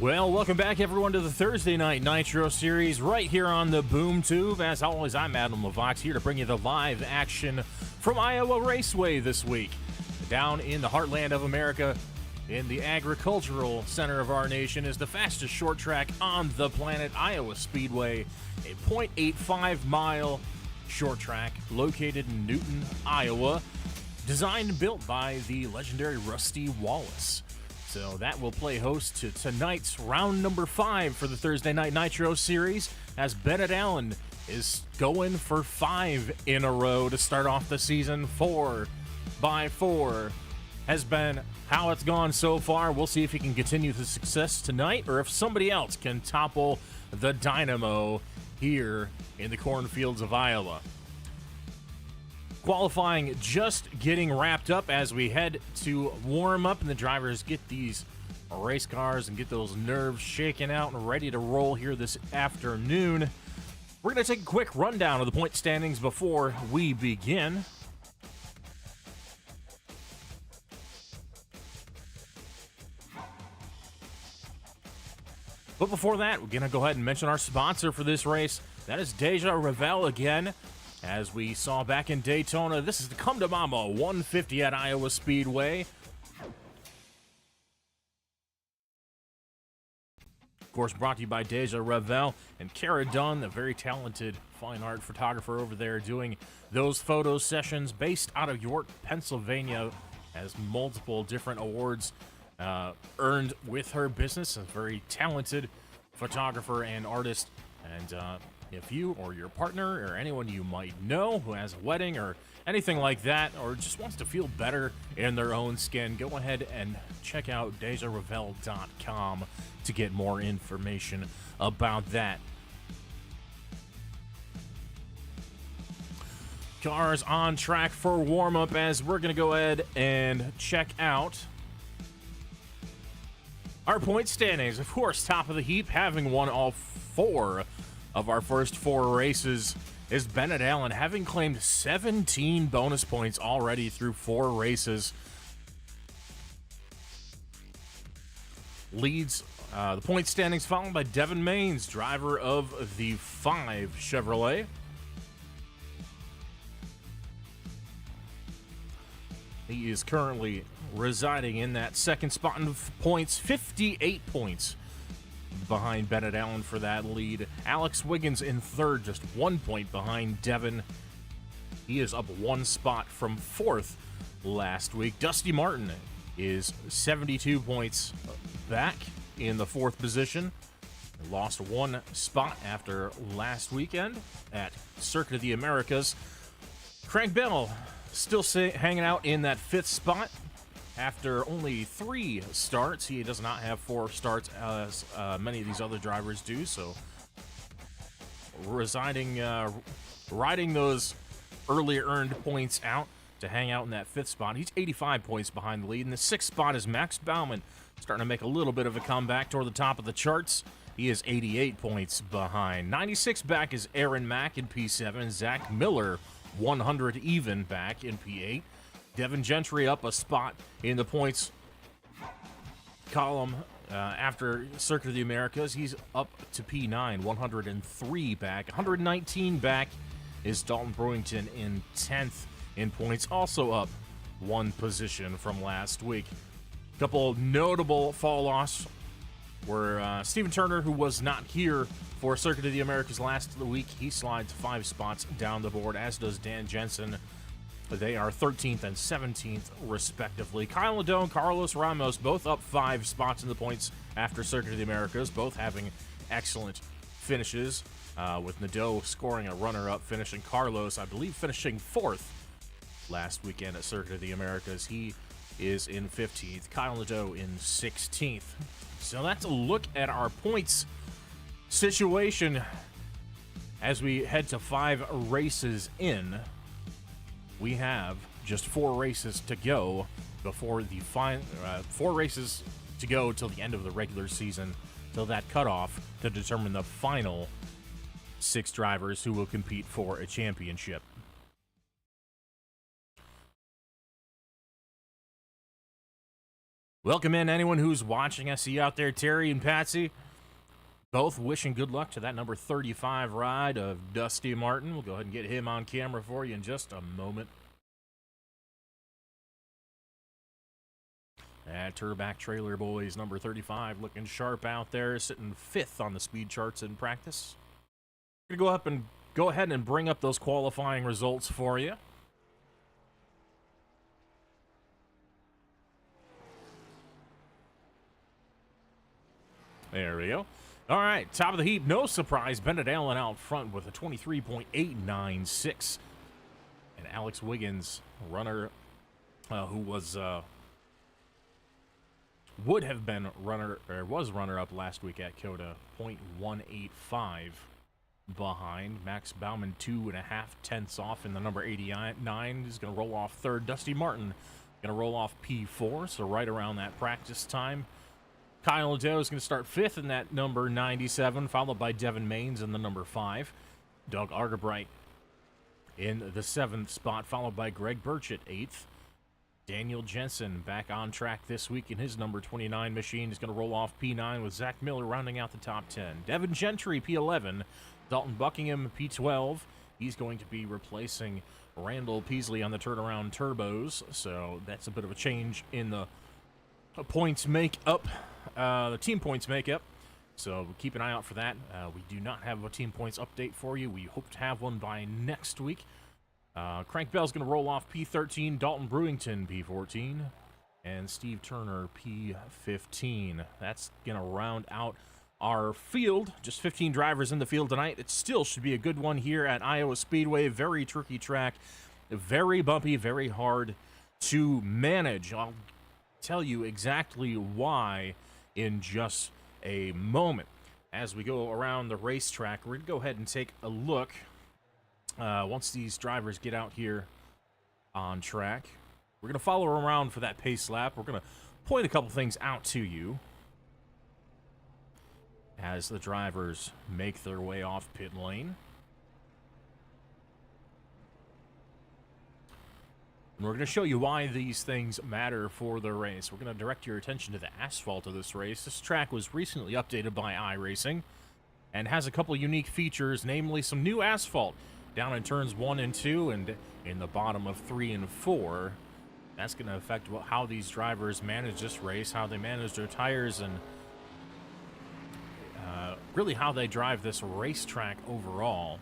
Well, welcome back, everyone, to the Thursday Night Nitro Series right here on the Boom Tube. As always, I'm Adam LeVox, here to bring you the live action from Iowa Raceway this week. Down in the heartland of America, in the agricultural center of our nation, is the fastest short track on the planet, Iowa Speedway, a 0.85-mile short track located in Newton, Iowa, designed and built by the legendary Rusty Wallace. So that will play host to tonight's round number 5 for the Thursday Night Nitro Series, as Bennett Allen is going for 5 in a row to start off the season. 4x4 has been how it's gone so far. We'll see if he can continue the success tonight, or if somebody else can topple the dynamo here in the cornfields of Iowa. Qualifying just getting wrapped up as we head to warm up and the drivers get these race cars and get those nerves shaken out and ready to roll here this afternoon. We're going to take a quick rundown of the point standings before we begin. But before that, we're going to go ahead and mention our sponsor for this race. That is Déjà Revél again. As we saw back in Daytona, this is the Come to Mama 150 at Iowa Speedway. Of course, brought to you by Déjà Revél and Cara Dunn, the very talented fine art photographer over there doing those photo sessions based out of York, Pennsylvania. Has multiple different awards earned with her business. A very talented photographer and artist. And if you or your partner or anyone you might know who has a wedding or anything like that, or just wants to feel better in their own skin, go ahead and check out DejaRevél.com to get more information about that. Cars on track for warm-up, as we're going to go ahead and check out our point standings. Of course, top of the heap, having won all 4 of our first 4 races, is Bennett Allen, having claimed 17 bonus points already through 4 races. Leads the point standings, followed by Devin Maines, driver of the 5 Chevrolet. He is currently residing in that second spot in points, 58 points behind Bennett Allen for that lead. Alex Wiggins in third, just 1 point behind Devin. He is up 1 spot from 4th last week. Dusty Martin is 72 points back in the 4th position. Lost 1 spot after last weekend at Circuit of the Americas. Craig Bell still hanging out in that 5th spot. After only 3 starts, he does not have 4 starts as many of these other drivers do, so riding those earlier earned points out to hang out in that 5th spot. He's 85 points behind the lead. In the 6th spot is Max Bauman, starting to make a little bit of a comeback toward the top of the charts. He is 88 points behind. 96 back is Aaron Mack in P7. Zach Miller, 100 even back in P8. Devin Gentry up a spot in the points column after Circuit of the Americas. He's up to P9, 103 back. 119 back is Dalton Brewington in 10th in points, also up 1 position from last week. A couple notable fall-offs were Stephen Turner, who was not here for Circuit of the Americas last week. He slides 5 spots down the board, as does Dan Jensen. They are 13th and 17th, respectively. Kyle Ladone and Carlos Ramos both up 5 spots in the points after Circuit of the Americas, both having excellent finishes, with Nadeau scoring a runner-up finish, and Carlos, I believe, finishing 4th last weekend at Circuit of the Americas. He is in 15th. Kyle Nadeau in 16th. So that's a look at our points situation as we head to 5 races in. We have just 4 races to go before the 4 races to go till the end of the regular season, till that cutoff to determine the final 6 drivers who will compete for a championship. Welcome in anyone who's watching. I see you out there, Terry and Patsy. Both wishing good luck to that number 35 ride of Dusty Martin. We'll go ahead and get him on camera for you in just a moment. That Turback Trailer Boys, number 35, looking sharp out there, sitting 5th on the speed charts in practice. Gonna go ahead and bring up those qualifying results for you. There we go. All right, top of the heap, no surprise. Bennett Allen out front with a 23.896. And Alex Wiggins, runner who was would have been was runner-up last week at COTA, 0.185 behind. Max Bauman 2.5 tenths off in the number 89. He's going to roll off third. Dusty Martin going to roll off P4, so right around that practice time. Kyle Doe is going to start 5th in that number 97, followed by Devin Maines in the number 5. Doug Argerbright in the 7th spot, followed by Greg Birch at 8th. Daniel Jensen back on track this week in his number 29 machine. He's going to roll off P9 with Zach Miller rounding out the top 10. Devin Gentry, P11. Dalton Buckingham, P12. He's going to be replacing Randall Peasley on the turnaround turbos, so that's a bit of a change in the points make-up, the team points make-up. So keep an eye out for that. We do not have a team points update for you. We hope to have one by next week. Crank Bell's going to roll off P13, Dalton Brewington P14, and Steve Turner P15. That's going to round out our field. Just 15 drivers in the field tonight. It still should be a good one here at Iowa Speedway. Very tricky track, very bumpy, very hard to manage. I'll tell you exactly why in just a moment. As we go around the racetrack, we're going to go ahead and take a look. Once these drivers get out here on track, we're going to follow around for that pace lap. We're going to point a couple things out to you as the drivers make their way off pit lane. And we're going to show you why these things matter for the race. We're going to direct your attention to the asphalt of this race. This track was recently updated by iRacing and has a couple unique features, namely some new asphalt down in turns 1 and 2 and in the bottom of 3 and 4. That's going to affect how these drivers manage this race, how they manage their tires, and really how they drive this racetrack overall.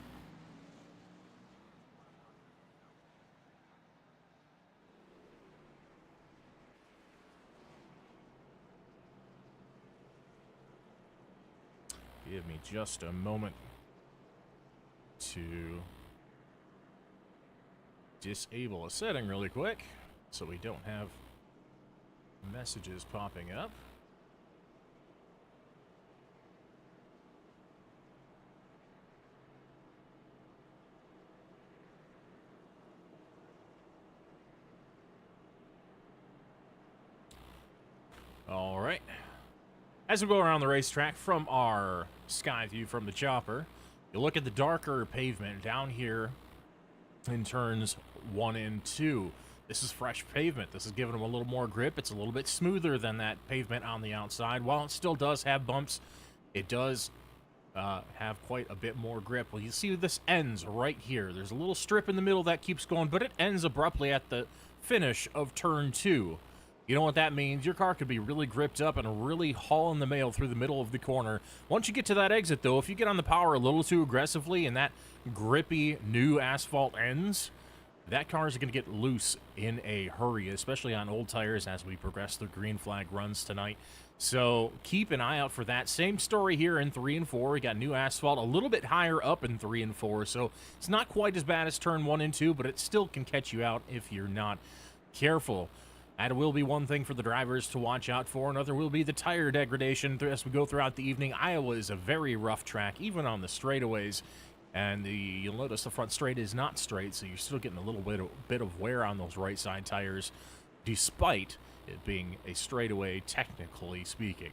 Give me just a moment to disable a setting really quick so we don't have messages popping up. All right. As we go around the racetrack from our sky view from the chopper, you look at the darker pavement down here in turns 1 and 2. This is fresh pavement. This is giving them a little more grip. It's a little bit smoother than that pavement on the outside. While it still does have bumps, it does have quite a bit more grip. Well, you see this ends right here. There's a little strip in the middle that keeps going, but it ends abruptly at the finish of turn 2. You know what that means? Your car could be really gripped up and really hauling the mail through the middle of the corner. Once you get to that exit, though, if you get on the power a little too aggressively and that grippy new asphalt ends, that car is going to get loose in a hurry, especially on old tires as we progress through green flag runs tonight. So keep an eye out for that. Same story here in 3 and 4. We got new asphalt a little bit higher up in 3 and 4, so it's not quite as bad as turn 1 and 2, but it still can catch you out if you're not careful. That will be one thing for the drivers to watch out for. Another will be the tire degradation as we go throughout the evening. Iowa is a very rough track, even on the straightaways. And you'll notice the front straight is not straight, so you're still getting a little bit of wear on those right side tires, despite it being a straightaway, technically speaking.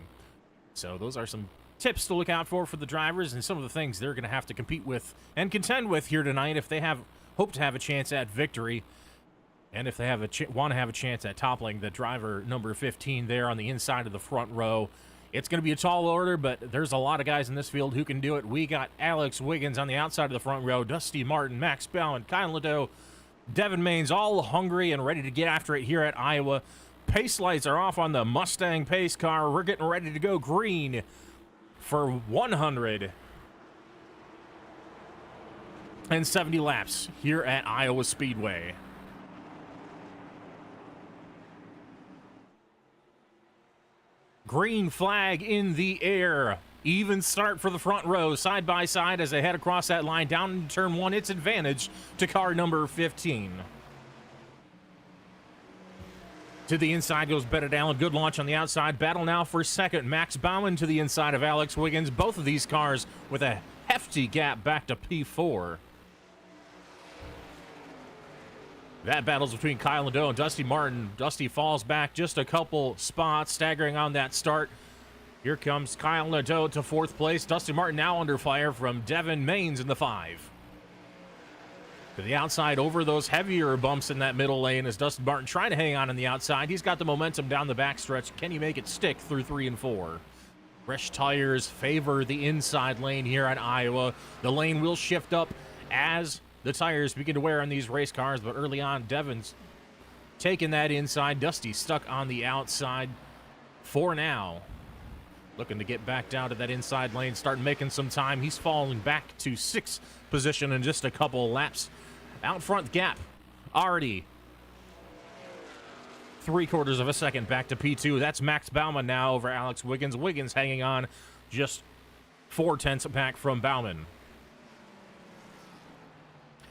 So those are some tips to look out for the drivers and some of the things they're going to have to compete with and contend with here tonight if they hope to have a chance at victory. And if they have want to have a chance at toppling the driver number 15 there on the inside of the front row, it's going to be a tall order, but there's a lot of guys in this field who can do it. We got Alex Wiggins on the outside of the front row, Dusty Martin, Max Baumann, Kyle Ladeau, Devin Maines, all hungry and ready to get after it here at Iowa. Pace lights are off on the Mustang pace car. We're getting ready to go green for 170 laps here at Iowa Speedway. Green flag in the air. Even start for the front row, side by side as they head across that line down into turn 1. It's advantage to car number 15. To the inside goes Bennett Allen. Good launch on the outside. Battle now for second. Max Baumann to the inside of Alex Wiggins. Both of these cars with a hefty gap back to P4. That battle's between Kyle Ladeau and Dusty Martin. Dusty falls back just a couple spots, staggering on that start. Here comes Kyle Ladeau to 4th place. Dusty Martin now under fire from Devin Maines in the 5. To the outside over those heavier bumps in that middle lane as Dusty Martin trying to hang on the outside. He's got the momentum down the backstretch. Can he make it stick through 3 and 4? Fresh tires favor the inside lane here at Iowa. The lane will shift up as the tires begin to wear on these race cars, but early on, Devin's taking that inside. Dusty stuck on the outside for now. Looking to get back down to that inside lane, starting making some time. He's falling back to 6th position in just a couple laps. Out front gap, already 3/4 of a second back to P2. That's Max Baumann now over Alex Wiggins. Wiggins hanging on just 4/10 back from Baumann.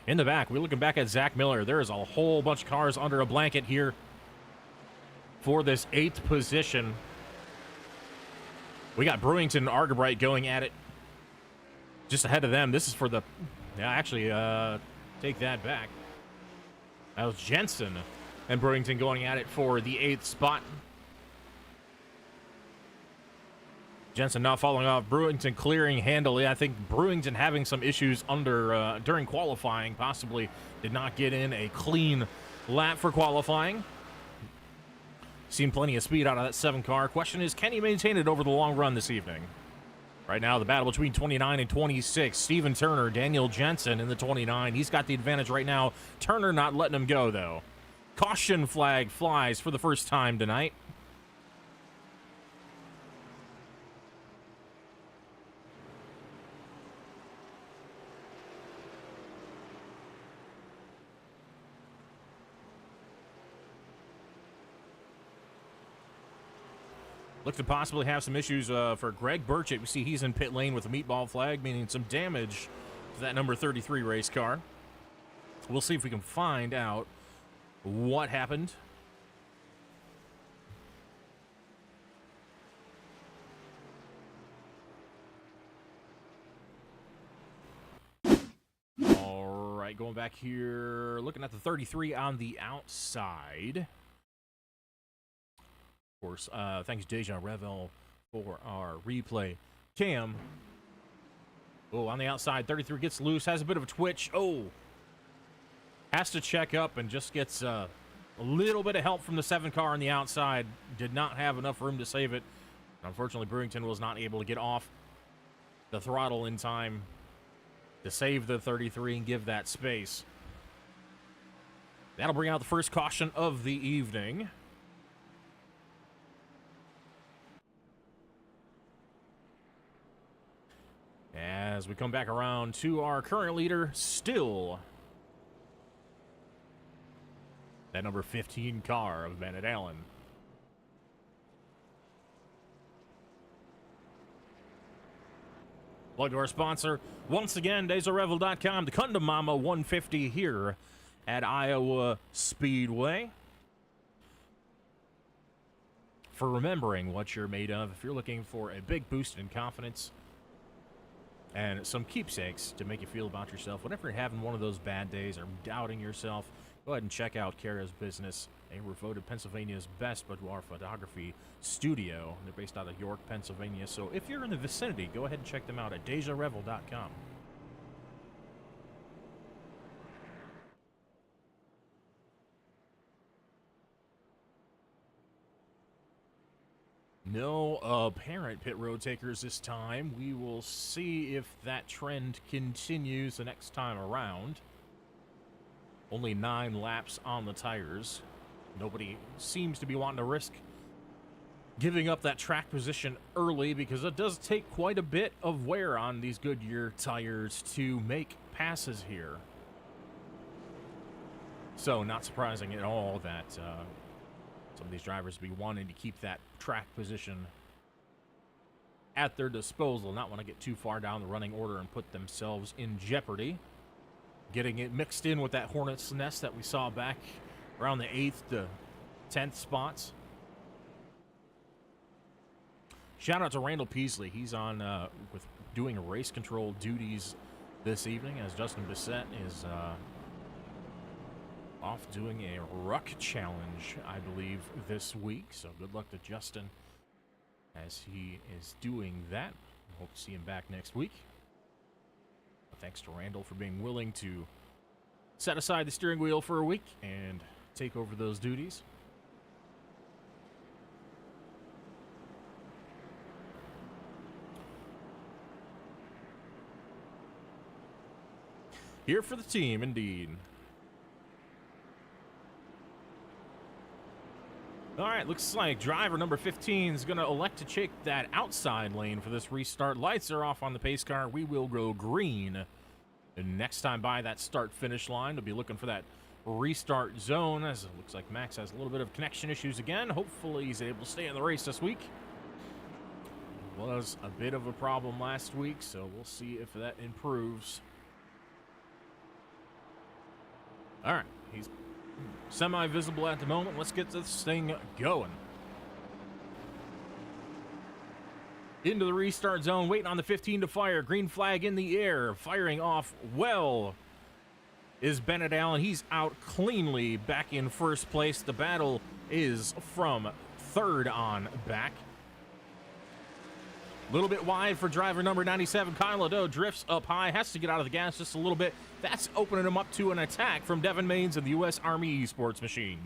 In the back, we're looking back at Zach Miller. There is a whole bunch of cars under a blanket here for this 8th position. We got Brewington and Argabright going at it just ahead of them. This is for the... Yeah, actually, take that back. That was Jensen and Brewington going at it for the 8th spot. Jensen not falling off. Brewington clearing handily. I think Brewington having some issues during qualifying. Possibly did not get in a clean lap for qualifying. Seen plenty of speed out of that 7 car. Question is, can he maintain it over the long run this evening? Right now, the battle between 29 and 26. Steven Turner, Daniel Jensen in the 29. He's got the advantage right now. Turner not letting him go, though. Caution flag flies for the first time tonight. Look to possibly have some issues for Greg Burchett. We see he's in pit lane with a meatball flag, meaning some damage to that number 33 race car. We'll see if we can find out what happened. All right, going back here, looking at the 33 on the outside. Of course, thanks Déjà Revél for our replay cam. Oh, on the outside, 33 gets loose, has a bit of a twitch. Oh, has to check up and just gets a little bit of help from the 7 car on the outside. Did not have enough room to save it. Unfortunately, Brewington was not able to get off the throttle in time to save the 33 and give that space. That'll bring out the first caution of the evening. As we come back around to our current leader, still that number 15 car of Bennett Allen. Plug to our sponsor, once again, DéjaRevél.com, the Kunda Mama 150 here at Iowa Speedway. For remembering what you're made of, if you're looking for a big boost in confidence and some keepsakes to make you feel about yourself whenever you're having one of those bad days or doubting yourself, go ahead and check out Kara's business. They were voted Pennsylvania's best boudoir photography studio. They're based out of York, Pennsylvania. So if you're in the vicinity, go ahead and check them out at DéjaRevél.com. No apparent pit road takers this time. We will see if that trend continues the next time around. Only 9 laps on the tires. Nobody seems to be wanting to risk giving up that track position early because it does take quite a bit of wear on these Goodyear tires to make passes here. So not surprising at all that some of these drivers be wanting to keep that track position at their disposal, not want to get too far down the running order and put themselves in jeopardy. Getting it mixed in with that Hornet's Nest that we saw back around the 8th to 10th spots. Shout out to Randall Peasley. He's on with doing race control duties this evening as Justin Bissett is off doing a ruck challenge, I believe, this week. So good luck to Justin as he is doing that. Hope to see him back next week. But thanks to Randall for being willing to set aside the steering wheel for a week and take over those duties. Here for the team, indeed. All right, looks like driver number 15 is going to elect to take that outside lane for this restart. Lights are off on the pace car. We will go green. And next time by that start-finish line, they'll be looking for that restart zone, as it looks like Max has a little bit of connection issues again. Hopefully he's able to stay in the race this week. Was a bit of a problem last week, so we'll see if that improves. All right, he's semi-visible at the moment. Let's get this thing going. Into the restart zone, waiting on the 15 to fire. Green flag in the air, firing off well is Bennett Allen. He's out cleanly back in first place. The battle is from third on back. A little bit wide for driver number 97. Kyle Ladeau drifts up high, has to get out of the gas just a little bit. That's opening him up to an attack from Devin Maines and the U.S. Army Esports machine.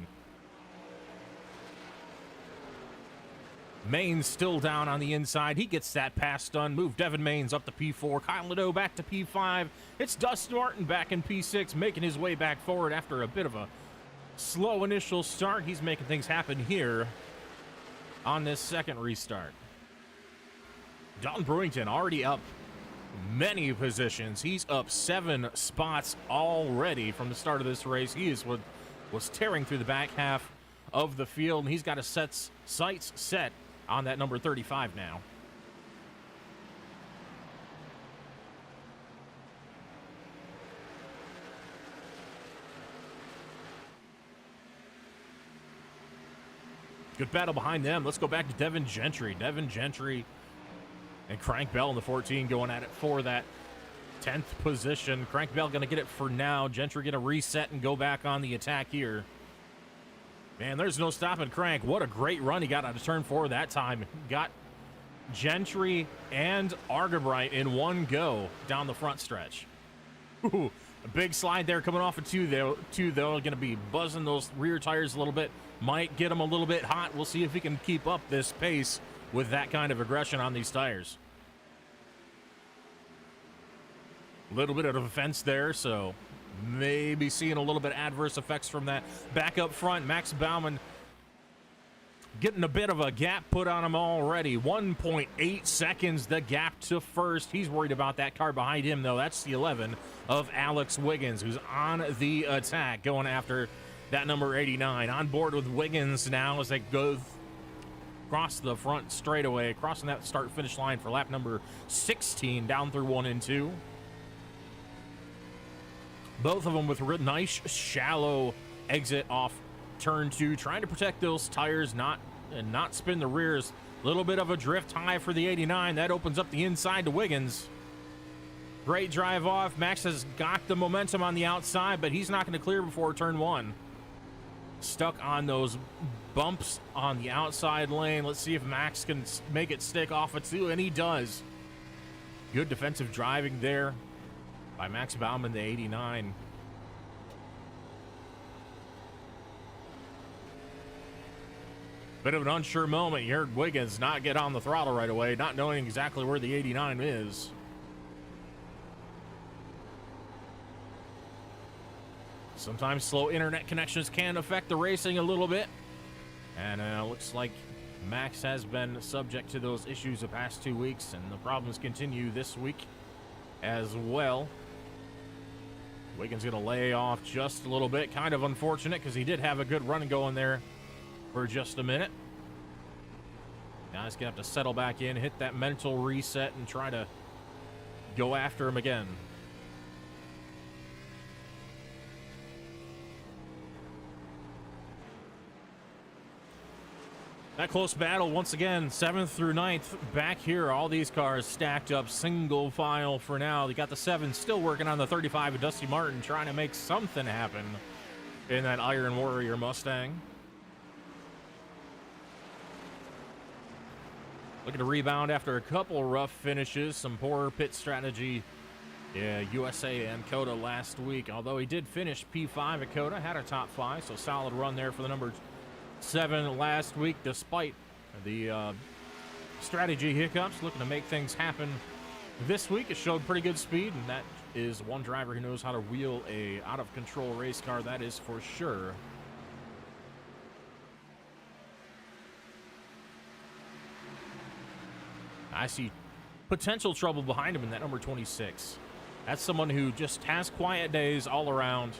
Maines still down on the inside. He gets that pass done. Move Devin Maines up to P4. Kyle Ladeau back to P5. It's Dustin Martin back in P6, making his way back forward after a bit of a slow initial start. He's making things happen here on this second restart. Dalton Brewington already up many positions. He's up 7 spots already from the start of this race. He is what was tearing through the back half of the field, and he's got his sights set on that number 35 now. Good battle behind them. Let's go back to Devin Gentry. Devin Gentry and Crank Bell in the 14 going at it for that 10th position. Crank Bell going to get it for now. Gentry going to reset and go back on the attack here. Man, there's no stopping Crank. What a great run he got out of turn 4 that time. Got Gentry and Argabright in one go down the front stretch. Ooh, a big slide there coming off of 2 though. Going to be buzzing those rear tires a little bit. Might get him a little bit hot. We'll see if he can keep up this pace with that kind of aggression on these tires. A little bit of a fence there, so maybe seeing a little bit of adverse effects from that. Back up front, Max Baumann getting a bit of a gap put on him already. 1.8 seconds, the gap to first. He's worried about that car behind him, though. That's the 11 of Alex Wiggins, who's on the attack, going after that number 89. On board with Wiggins now as they go across the front straightaway, crossing that start-finish line for lap number 16, down through 1 and 2. Both of them with a nice shallow exit off turn 2, trying to protect those tires, not spin the rears. A little bit of a drift high for the 89. That opens up the inside to Wiggins. Great drive off. Max has got the momentum on the outside, but he's not going to clear before turn 1. Stuck on those bumps on the outside lane. Let's see if Max can make it stick off of 2, and he does. Good defensive driving there by Max Baumann, the 89. Bit of an unsure moment. You heard Wiggins not get on the throttle right away, not knowing exactly where the 89 is. Sometimes slow internet connections can affect the racing a little bit. And looks like Max has been subject to those issues the past 2 weeks, and the problems continue this week as well. Wiggins going to lay off just a little bit. Kind of unfortunate because he did have a good run going there for just a minute. Now he's going to have to settle back in, hit that mental reset, and try to go after him again. That close battle once again, 7th through 9th, back here. All these cars stacked up single file for now. They got the 7 still working on the 35 of Dusty Martin, trying to make something happen in that Iron Warrior Mustang. Looking to rebound after a couple rough finishes, some poor pit strategy. Yeah, USA and COTA last week. Although he did finish P5 at COTA, had a top 5, so solid run there for the number 7 last week, despite the strategy hiccups. Looking to make things happen this week. It showed pretty good speed, and that is one driver who knows how to wheel a out-of-control race car, that is for sure. I see potential trouble behind him in that number 26. That's someone who just has quiet days all around.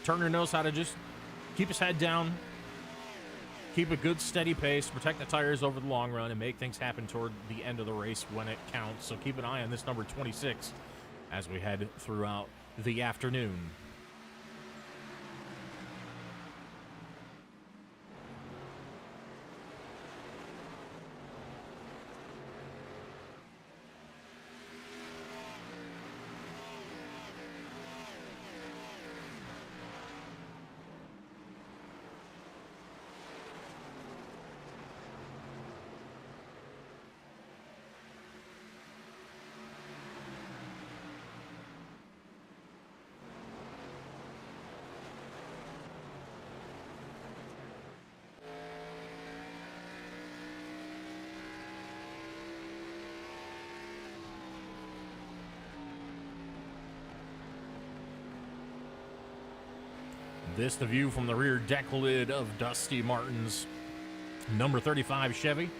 Turner knows how to just keep his head down, keep a good steady pace, protect the tires over the long run, and make things happen toward the end of the race when it counts. So keep an eye on this number 26 as we head throughout the afternoon. This the view from the rear deck lid of Dusty Martin's number 35 Chevy.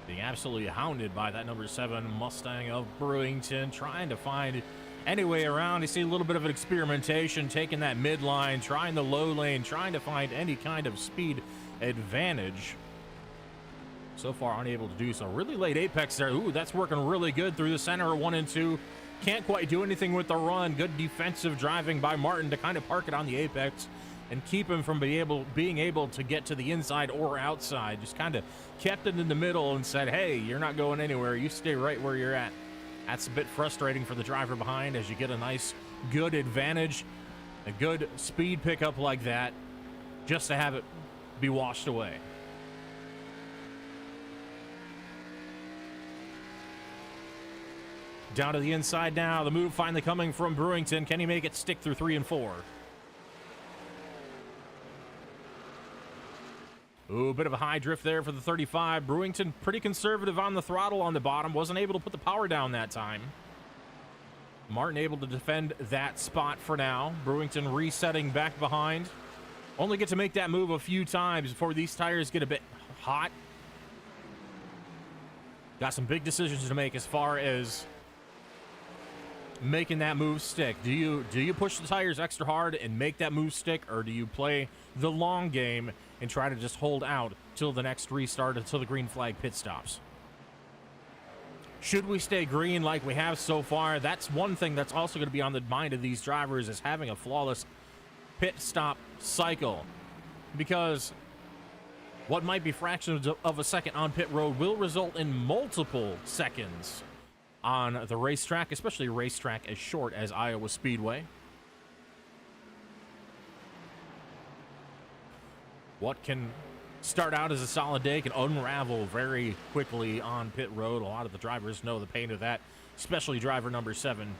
Being absolutely hounded by that number 7 Mustang of Brewington, trying to find any way around. You see a little bit of an experimentation, taking that midline, trying the low lane, trying to find any kind of speed advantage. So far unable to do so. Really late apex there. Ooh, that's working really good through the center of 1 and 2. Can't quite do anything with the run. Good defensive driving by Martin to kind of park it on the apex and keep him from being able to get to the inside or outside. Just kind of kept it in the middle and said, hey, you're not going anywhere. You stay right where you're at. That's a bit frustrating for the driver behind as you get a nice, good advantage, a good speed pickup like that, just to have it be washed away. Down to the inside now. The move finally coming from Brewington. Can he make it stick through 3 and 4? Ooh, bit of a high drift there for the 35. Brewington pretty conservative on the throttle on the bottom. Wasn't able to put the power down that time. Martin able to defend that spot for now. Brewington resetting back behind. Only get to make that move a few times before these tires get a bit hot. Got some big decisions to make as far as making that move stick. Do you push the tires extra hard and make that move stick, or do you play the long game and try to just hold out till the next restart, until the green flag pit stops? Should we stay green like we have so far? That's one thing that's also going to be on the mind of these drivers, is having a flawless pit stop cycle, because what might be fractions of a second on pit road will result in multiple seconds on the racetrack, especially a racetrack as short as Iowa Speedway. What can start out as a solid day can unravel very quickly on pit road. A lot of the drivers know the pain of that, especially driver number 7.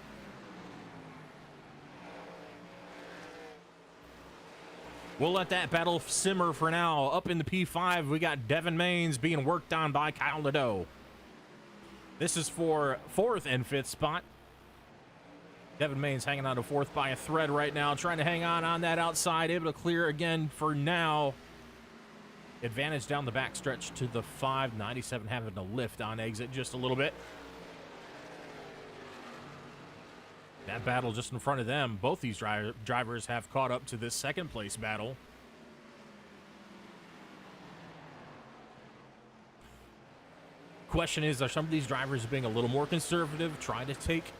We'll let that battle simmer for now. Up in the P5, we got Devin Maines being worked on by Kyle Nadeau. This is for 4th and 5th spot. Devin Maines hanging on to 4th by a thread right now, trying to hang on that outside, able to clear again for now. Advantage down the backstretch to the 597, having to lift on exit just a little bit. That battle just in front of them. Both these drivers have caught up to this 2nd place battle. Question is, are some of these drivers being a little more conservative, trying to take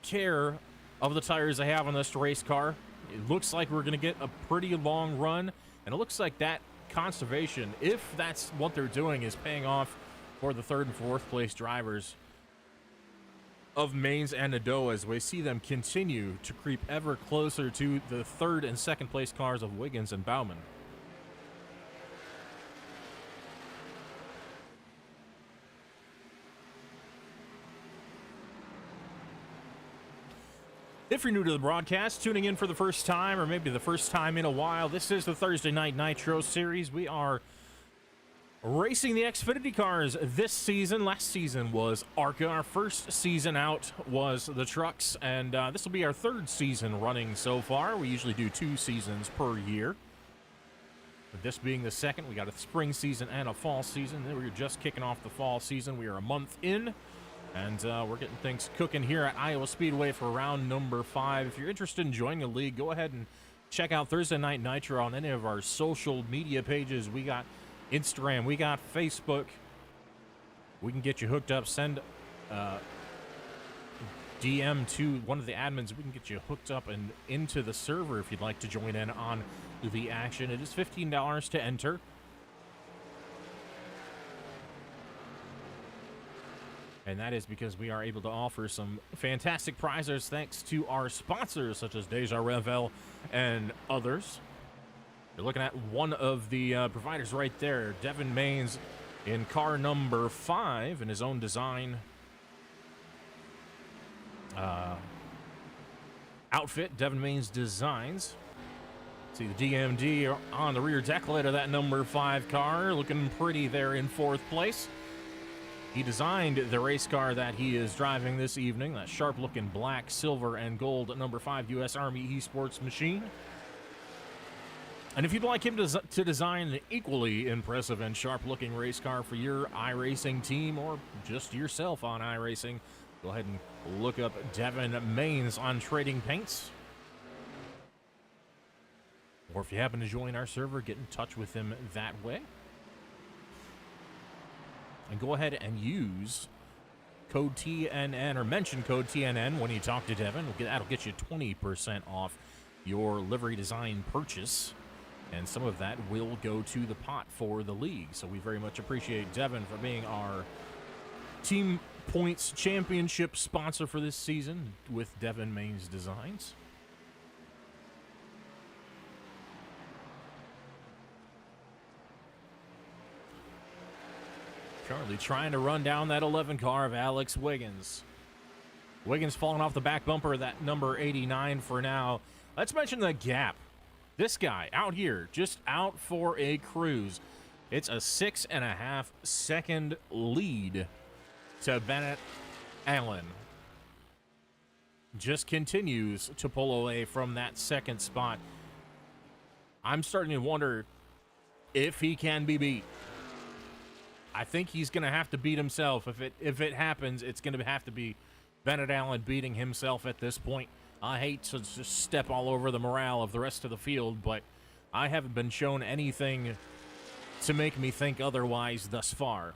care of the tires they have on this race car? It looks like we're going to get a pretty long run, and it looks like that conservation, if that's what they're doing, is paying off for the 3rd and 4th place drivers of Maines and Nadeau, as we see them continue to creep ever closer to the 3rd and 2nd place cars of Wiggins and Bauman. If you're new to the broadcast, tuning in for the first time, or maybe the first time in a while, this is the Thursday Night Nitro Series. We are racing the Xfinity cars this season. Last season was ARCA. Our first season out was the trucks, and this will be our 3rd season running so far. We usually do 2 seasons per year. But this being the 2nd, we got a spring season and a fall season. Then we're just kicking off the fall season. We are a month in. And we're getting things cooking here at Iowa Speedway for round number 5. If you're interested in joining the league, go ahead and check out Thursday Night Nitro on any of our social media pages. We got Instagram, we got Facebook. We can get you hooked up. Send DM to one of the admins. We can get you hooked up and into the server if you'd like to join in on the action. It is $15 to enter. And that is because we are able to offer some fantastic prizes thanks to our sponsors, such as Déjà Revél and others. You're looking at one of the providers right there, Devin Maines in car number 5 in his own design outfit, Devin Maines Designs. See the DMD on the rear deck light of that number 5 car, looking pretty there in 4th place. He designed the race car that he is driving this evening, that sharp-looking black, silver, and gold number 5 U.S. Army eSports machine. And if you'd like him to design an equally impressive and sharp-looking race car for your iRacing team or just yourself on iRacing, go ahead and look up Devin Maines on Trading Paints. Or if you happen to join our server, get in touch with him that way. And go ahead and use code TNN, or mention code TNN when you talk to Devin. That'll get you 20% off your livery design purchase. And some of that will go to the pot for the league. So we very much appreciate Devin for being our Team Points Championship sponsor for this season with Devin Maines Designs. Currently trying to run down that 11 car of Alex Wiggins. Wiggins falling off the back bumper of that number 89 for now. Let's mention the gap. This guy out here, just out for a cruise. It's a 6.5 second lead to Bennett Allen. Just continues to pull away from that 2nd spot. I'm starting to wonder if he can be beat. I think he's going to have to beat himself. If it happens, it's going to have to be Bennett Allen beating himself at this point. I hate to just step all over the morale of the rest of the field, but I haven't been shown anything to make me think otherwise thus far.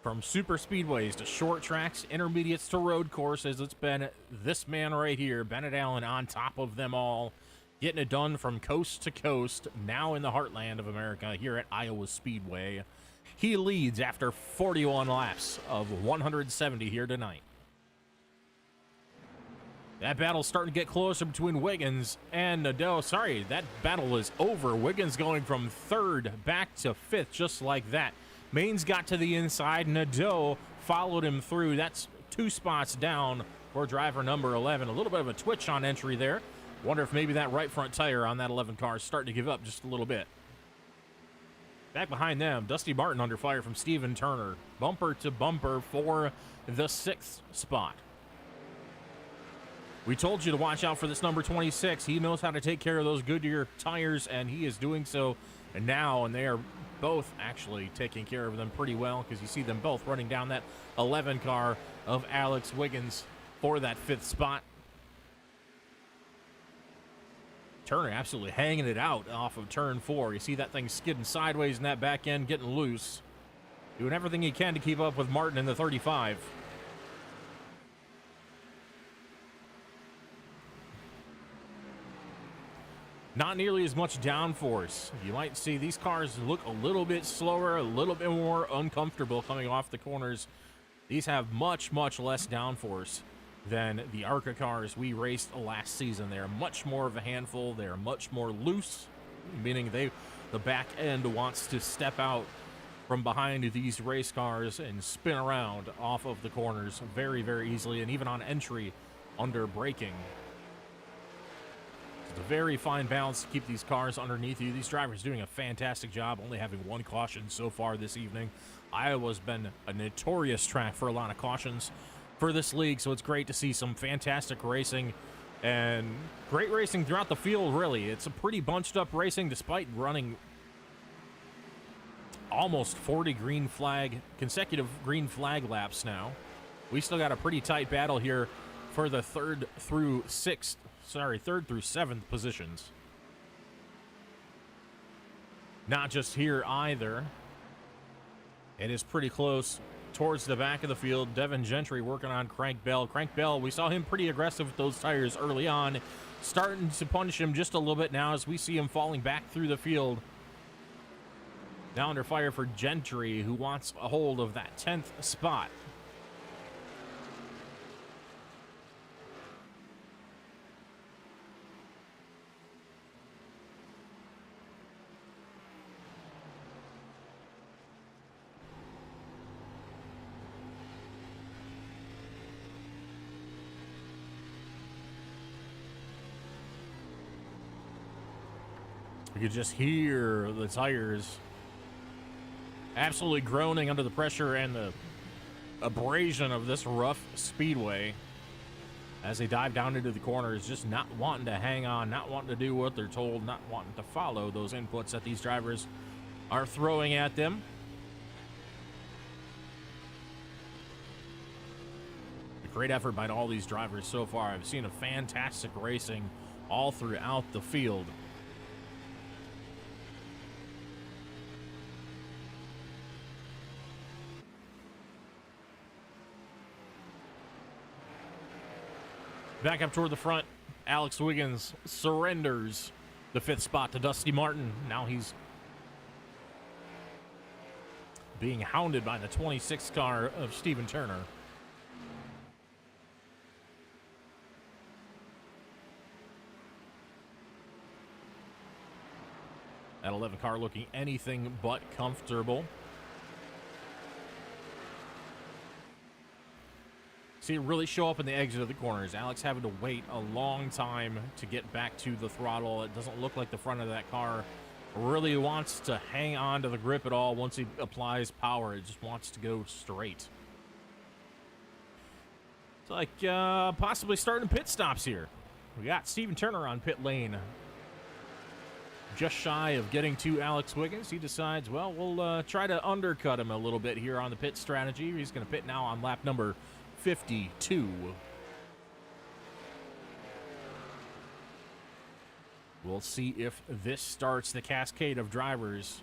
From super speedways to short tracks, intermediates to road courses, it's been this man right here, Bennett Allen, on top of them all, getting it done from coast to coast, now in the heartland of America, here at Iowa Speedway. He leads after 41 laps of 170 here tonight. That battle's starting to get closer between Wiggins and Nadeau. Sorry, that battle is over. Wiggins going from 3rd back to 5th, just like that. Maines got to the inside. Nadeau followed him through. That's 2 spots down for driver number 11. A little bit of a twitch on entry there. Wonder if maybe that right front tire on that 11 car is starting to give up just a little bit. Back behind them, Dusty Martin under fire from Steven Turner. Bumper to bumper for the 6th spot. We told you to watch out for this number 26. He knows how to take care of those Goodyear tires, and he is doing so now, and they are both actually taking care of them pretty well, because you see them both running down that 11 car of Alex Wiggins for that 5th spot. Turner absolutely hanging it out off of turn 4. You see that thing skidding sideways in that back end, getting loose. Doing everything he can to keep up with Martin in the 35. Not nearly as much downforce. You might see these cars look a little bit slower, a little bit more uncomfortable coming off the corners. These have much, much less downforce than the ARCA cars we raced last season. They're much more of a handful. They're much more loose, meaning the back end wants to step out from behind these race cars and spin around off of the corners very, very easily, and even on entry under braking. It's a very fine balance to keep these cars underneath you. These drivers doing a fantastic job, only having 1 caution so far this evening. Iowa's been a notorious track for a lot of cautions for this league, so it's great to see some fantastic racing and great racing throughout the field, really. It's a pretty bunched up racing despite running almost 40 consecutive green flag laps now. We still got a pretty tight battle here for the 3rd through 7th positions. Not just here either. It is pretty close towards the back of the field. Devin Gentry working on Crank Bell. Crank Bell, we saw him pretty aggressive with those tires early on. Starting to punish him just a little bit now as we see him falling back through the field. Now under fire for Gentry, who wants a hold of that 10th spot. You could just hear the tires absolutely groaning under the pressure and the abrasion of this rough speedway as they dive down into the corners, just not wanting to hang on, not wanting to do what they're told, not wanting to follow those inputs that these drivers are throwing at them. A great effort by all these drivers so far. I've seen a fantastic racing all throughout the field. Back up toward the front, Alex Wiggins surrenders the 5th spot to Dusty Martin. Now he's being hounded by the 26th car of Steven Turner. That 11 car looking anything but comfortable. See it really show up in the exit of the corners. Alex having to wait a long time to get back to the throttle. It doesn't look like the front of that car really wants to hang on to the grip at all once he applies power. It just wants to go straight. It's like possibly starting pit stops here. We got Steven Turner on pit lane. Just shy of getting to Alex Wiggins. He decides, well, we'll try to undercut him a little bit here on the pit strategy. He's going to pit now on lap number 52. We'll see if this starts the cascade of drivers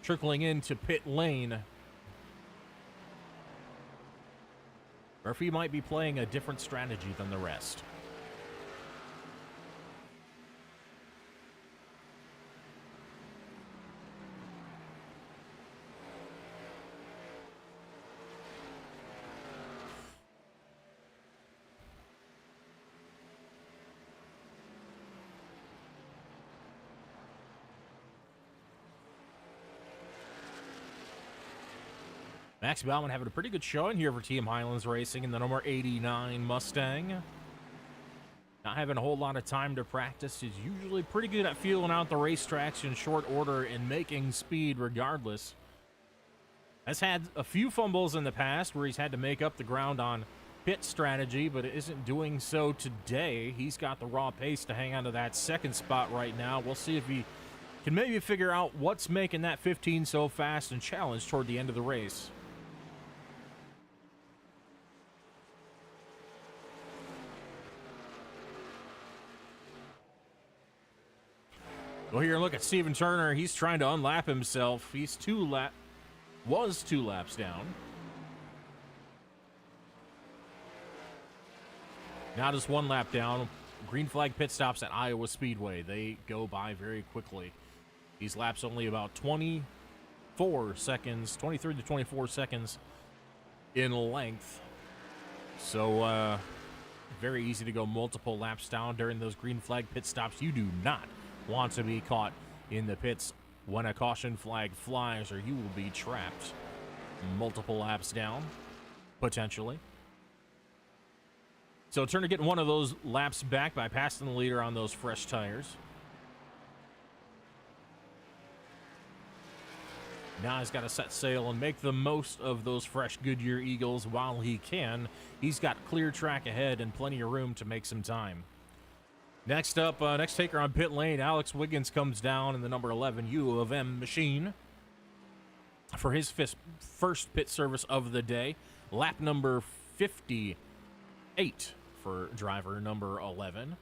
trickling into pit lane, or if he might be playing a different strategy than the rest. Max Bauman having a pretty good showing here for Team Highlands Racing in the number 89 Mustang. Not having a whole lot of time to practice. He's usually pretty good at feeling out the racetracks in short order and making speed regardless. Has had a few fumbles in the past where he's had to make up the ground on pit strategy, but isn't doing so today. He's got the raw pace to hang on to that second spot right now. We'll see if he can maybe figure out what's making that 15 so fast and challenge toward the end of the race. Go here and look at Steven Turner. He's trying to unlap himself. He's was two laps down. Now just one lap down. Green flag pit stops at Iowa Speedway. They go by very quickly. These laps only about 24 seconds, 23 to 24 seconds in length. So, very easy to go multiple laps down during those green flag pit stops. You do not want to be caught in the pits when a caution flag flies, or you will be trapped multiple laps down, potentially. So Turner getting one of those laps back by passing the leader on those fresh tires. Now he's got to set sail and make the most of those fresh Goodyear Eagles while he can. He's got clear track ahead and plenty of room to make some time. Next up, next taker on pit lane, Alex Wiggins comes down in the number 11 U of M machine for his first pit service of the day. Lap number 58 for driver number 11.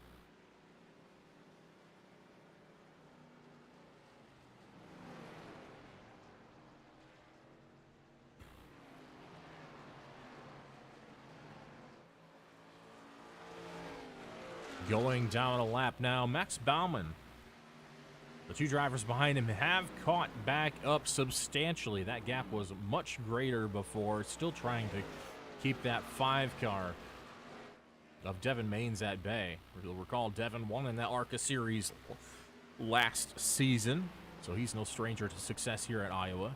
Going down a lap now, Max Bauman. The two drivers behind him have caught back up substantially. That gap was much greater before. Still trying to keep that 5 car of Devin Maines at bay. You'll recall Devin won in that ARCA series last season, so he's no stranger to success here at Iowa.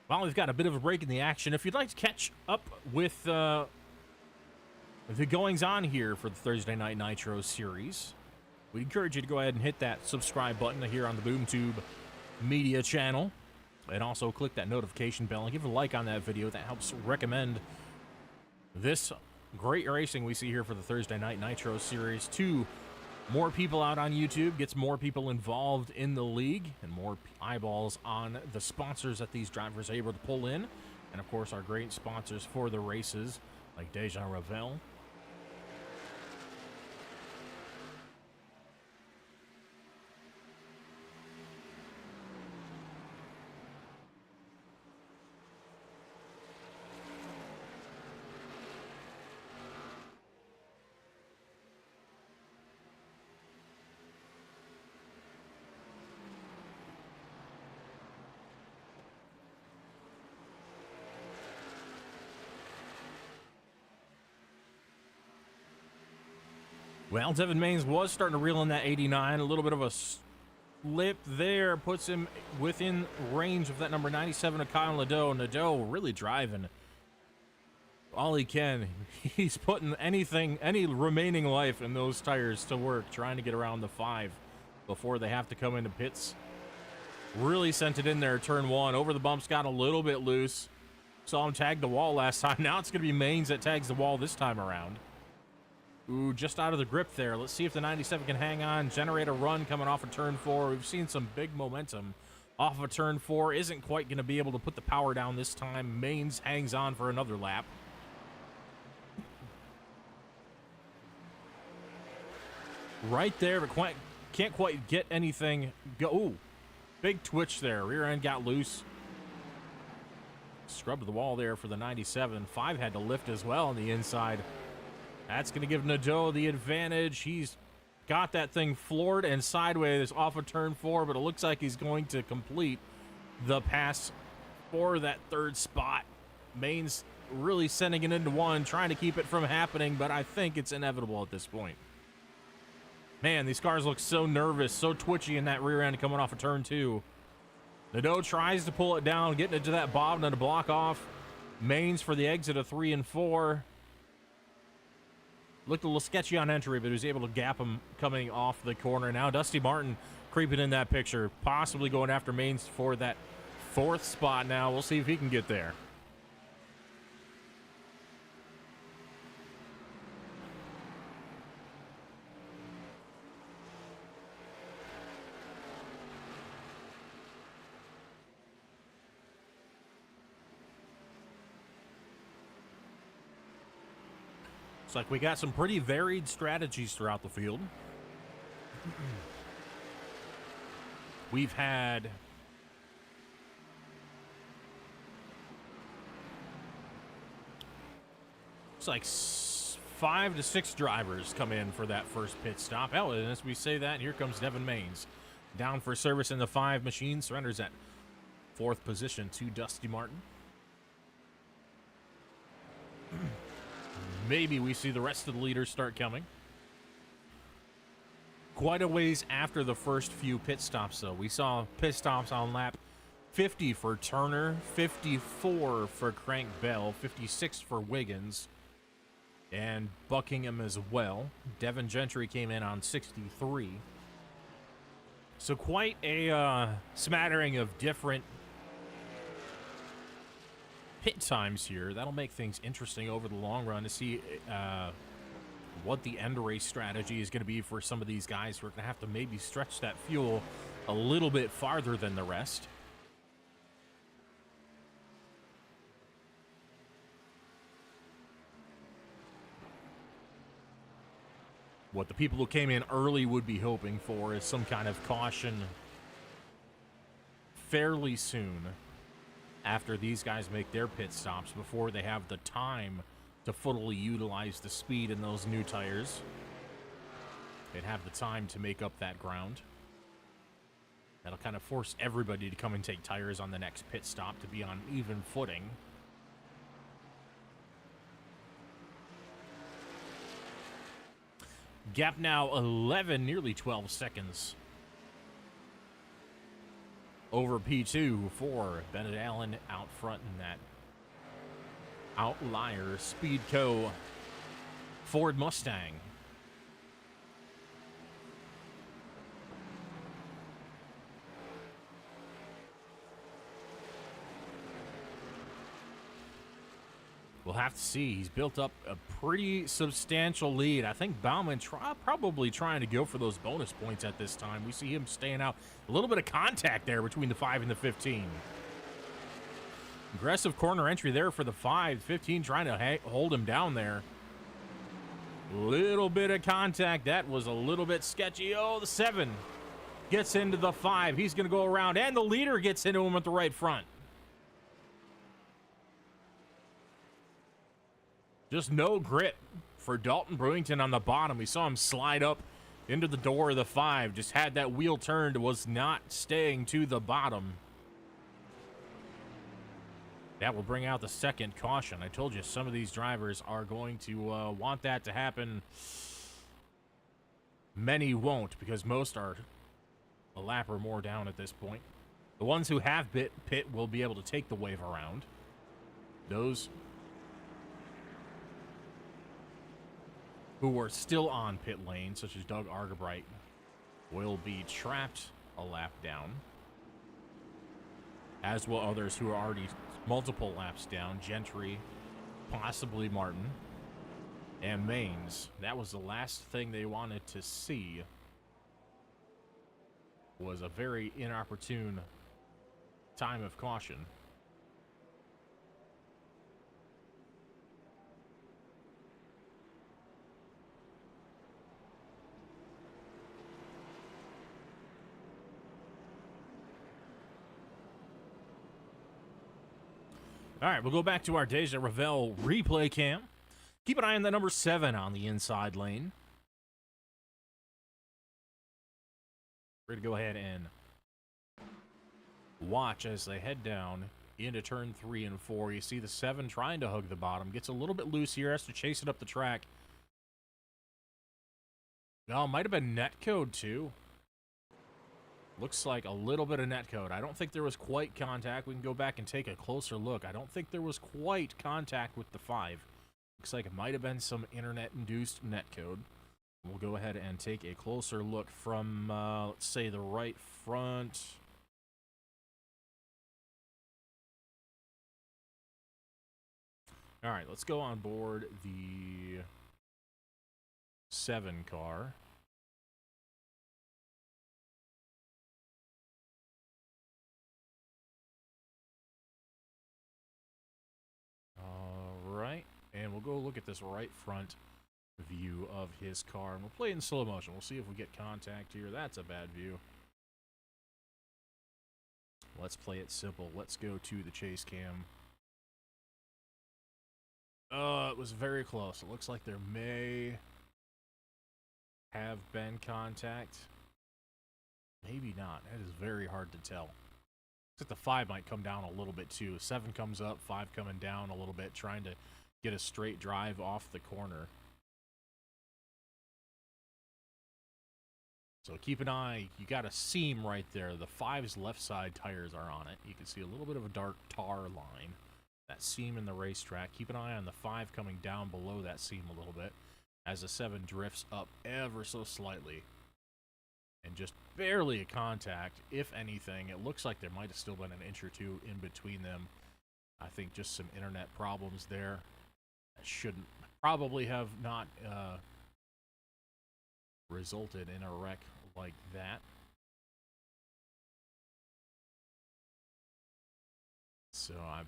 Well, we've got a bit of a break in the action. If you'd like to catch up with the goings-on here for the Thursday Night Nitro series, we encourage you to go ahead and hit that subscribe button here on the BoomTube media channel. And also click that notification bell and give a like on that video. That helps recommend this great racing we see here for the Thursday Night Nitro series to more people out on YouTube, gets more people involved in the league, and more eyeballs on the sponsors that these drivers are able to pull in. And, of course, our great sponsors for the races, like Déjà Revél. Well, Devin Maines was starting to reel in that 89. A little bit of a slip there puts him within range of that number 97 of Kyle Nadeau. Nadeau really driving all he can. He's putting any remaining life in those tires to work, trying to get around the 5 before they have to come into pits. Really sent it in there, turn 1. Over the bumps, got a little bit loose. Saw him tag the wall last time. Now it's going to be Maines that tags the wall this time around. Ooh, just out of the grip there. Let's see if the 97 can hang on, generate a run coming off of turn 4. We've seen some big momentum off of turn 4. Isn't quite going to be able to put the power down this time. Maines hangs on for another lap. Right there, but can't quite get anything go. Ooh, big twitch there. Rear end got loose. Scrubbed the wall there for the 97. 5 had to lift as well on the inside. That's going to give Nadeau the advantage. He's got that thing floored and sideways off of turn 4, but it looks like he's going to complete the pass for that third spot. Main's really sending it into one, trying to keep it from happening, but I think it's inevitable at this point. Man, these cars look so nervous, so twitchy in that rear end coming off of turn 2. Nadeau tries to pull it down, getting into that bottom to block off Mains for the exit of 3 and 4. Looked a little sketchy on entry, but he was able to gap him coming off the corner. Now Dusty Martin creeping in that picture, possibly going after Mains for that 4th spot now. We'll see if he can get there. Looks like we got some pretty varied strategies throughout the field. We've had looks like 5 to 6 drivers come in for that first pit stop. Oh, and as we say that, here comes Devin Mains down for service in the 5 machine. Surrenders at 4th position to Dusty Martin. Maybe we see the rest of the leaders start coming. Quite a ways after the first few pit stops, though. We saw pit stops on lap 50 for Turner, 54 for Crank Bell, 56 for Wiggins, and Buckingham as well. Devin Gentry came in on 63. So quite a smattering of different pit times here. That'll make things interesting over the long run to see what the end race strategy is going to be for some of these guys who are going to have to maybe stretch that fuel a little bit farther than the rest. What the people who came in early would be hoping for is some kind of caution fairly soon after these guys make their pit stops, before they have the time to fully utilize the speed in those new tires. They'd have the time to make up that ground. That'll kind of force everybody to come and take tires on the next pit stop to be on even footing. Gap now 11, nearly 12 seconds over P2 for Bennett Allen out front in that outlier Speedco Ford Mustang. We'll have to see. He's built up a pretty substantial lead. I think Bauman probably trying to go for those bonus points at this time. We see him staying out. A little bit of contact there between the 5 and the 15. Aggressive corner entry there for the 5. 15 trying to hold him down there. Little bit of contact. That was a little bit sketchy. Oh, the 7 gets into the 5. He's going to go around, and the leader gets into him at the right front. Just no grip for Dalton Brewington on the bottom. We saw him slide up into the door of the 5. Just had that wheel turned, was not staying to the bottom. That will bring out the second caution. I told you some of these drivers are going to want that to happen. Many won't, because most are a lap or more down at this point. The ones who have pit will be able to take the wave around. Those who are still on pit lane, such as Doug Argabright, will be trapped a lap down, as will others who are already multiple laps down. Gentry, possibly Martin, and Mains. That was the last thing they wanted to see, was a very inopportune time of caution. All right, we'll go back to our Déjà Revél replay cam. Keep an eye on the number 7 on the inside lane. We're going to go ahead and watch as they head down into turn 3 and 4. You see the 7 trying to hug the bottom. Gets a little bit loose here, has to chase it up the track. No, might have been netcode too. Looks like a little bit of netcode. I don't think there was quite contact. We can go back and take a closer look. I don't think there was quite contact with the 5. Looks like it might have been some internet-induced netcode. We'll go ahead and take a closer look from, let's say, the right front. All right, let's go on board the 7 car. All right, and we'll go look at this right front view of his car, and we'll play it in slow motion. We'll see if we get contact here. That's a bad view. Let's play it simple. Let's go to the chase cam. It was very close. It looks like there may have been contact. Maybe not. That is very hard to tell. Looks like the 5 might come down a little bit too. 7 comes up, 5 coming down a little bit, trying to get a straight drive off the corner. So keep an eye. You got a seam right there. The 5's left side tires are on it. You can see a little bit of a dark tar line. That seam in the racetrack. Keep an eye on the 5 coming down below that seam a little bit as the 7 drifts up ever so slightly. And just barely a contact, if anything. It looks like there might have still been an inch or two in between them. I think just some internet problems there. That shouldn't probably have not resulted in a wreck like that. So I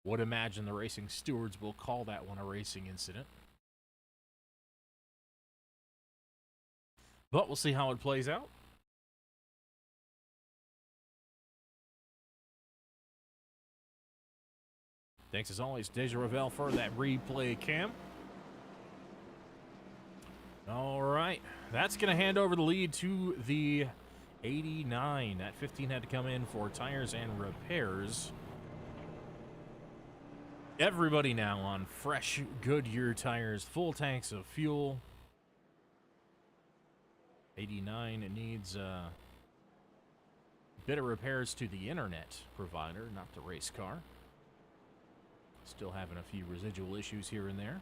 would imagine the racing stewards will call that one a racing incident. But we'll see how it plays out. Thanks as always, Déjà Revél, for that replay cam. All right, that's going to hand over the lead to the 89. That 15 had to come in for tires and repairs. Everybody now on fresh Goodyear tires, full tanks of fuel. 89 needs a bit of repairs to the internet provider, not the race car. Still having a few residual issues here and there.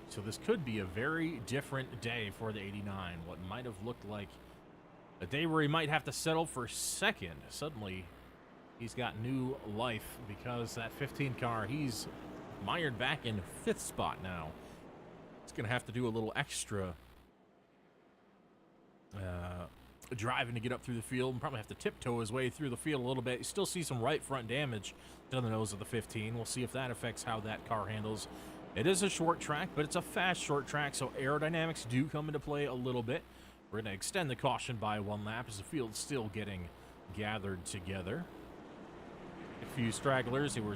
So this could be a very different day for the 89. What might have looked like a day where he might have to settle for second. Suddenly, he's got new life because that 15 car, he's mired back in 5th spot now. He's going to have to do a little extra driving to get up through the field, and probably have to tiptoe his way through the field a little bit. You still see some right front damage to the nose of the 15. We'll see if that affects how that car handles. It is a short track, but it's a fast short track, so aerodynamics do come into play a little bit. We're going to extend the caution by 1 lap as the field's still getting gathered together. A few stragglers who were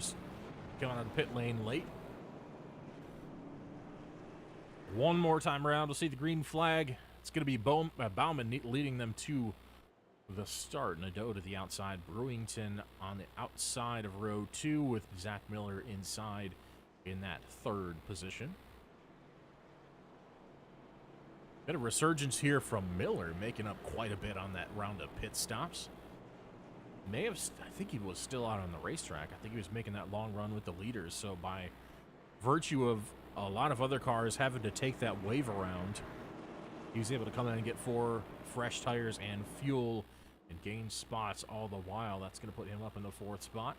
coming out of the pit lane late. One more time around, we'll see the green flag. It's going to be Bauman leading them to the start. Nadeau to the outside. Brewington on the outside of row 2 with Zach Miller inside in that 3rd position. Bit of resurgence here from Miller, making up quite a bit on that round of pit stops. I think he was still out on the racetrack. I think he was making that long run with the leaders. So by virtue of a lot of other cars having to take that wave around, he was able to come in and get 4 fresh tires and fuel and gain spots all the while. That's going to put him up in the 4th spot.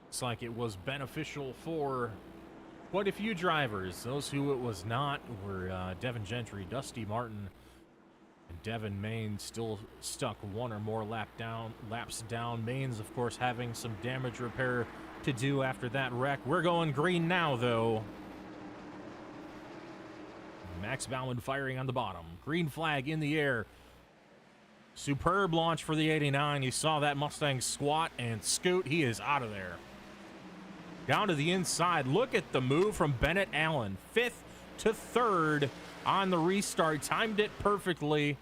It's like it was beneficial for quite a few drivers. Those who it was not were Devin Gentry, Dusty Martin, and Devin Main still stuck 1 or more laps down. Main's, of course, having some damage repair to do after that wreck. We're going green now, though. Max Bauman firing on the bottom. Green flag in the air. Superb launch for the 89. You saw that Mustang squat and scoot. He is out of there. Down to the inside. Look at the move from Bennett Allen. 5th to 3rd on the restart. Timed it perfectly.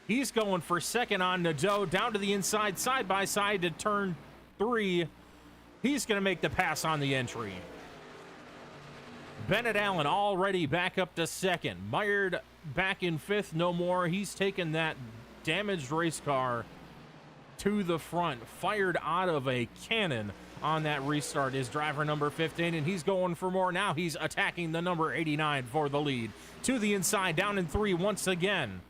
He's going for second on Nadeau. Down to the inside, side by side to turn 3. He's going to make the pass on the entry. Bennett Allen already back up to second. Mired back in 5th, no more. He's taken that damaged race car to the front. Fired out of a cannon on that restart is driver number 15, and he's going for more. Now he's attacking the number 89 for the lead. To the inside, down in 3 once again.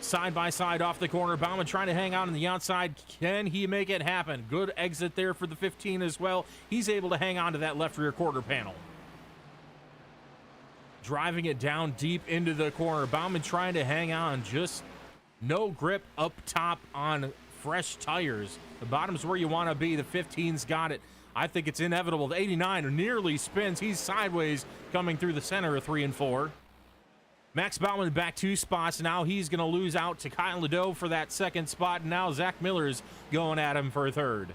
Side by side off the corner. Bauman trying to hang out on the outside. Can he make it happen? Good exit there for the 15 as well. He's able to hang on to that left rear quarter panel. Driving it down deep into the corner. Bauman trying to hang on. Just no grip up top on fresh tires. The bottom's where you want to be. The 15's got it. I think it's inevitable. The 89 nearly spins. He's sideways coming through the center of 3 and 4. Max Bauman back 2 spots. Now he's going to lose out to Kyle Nadeau for that second spot. And now Zach Miller's going at him for 3rd.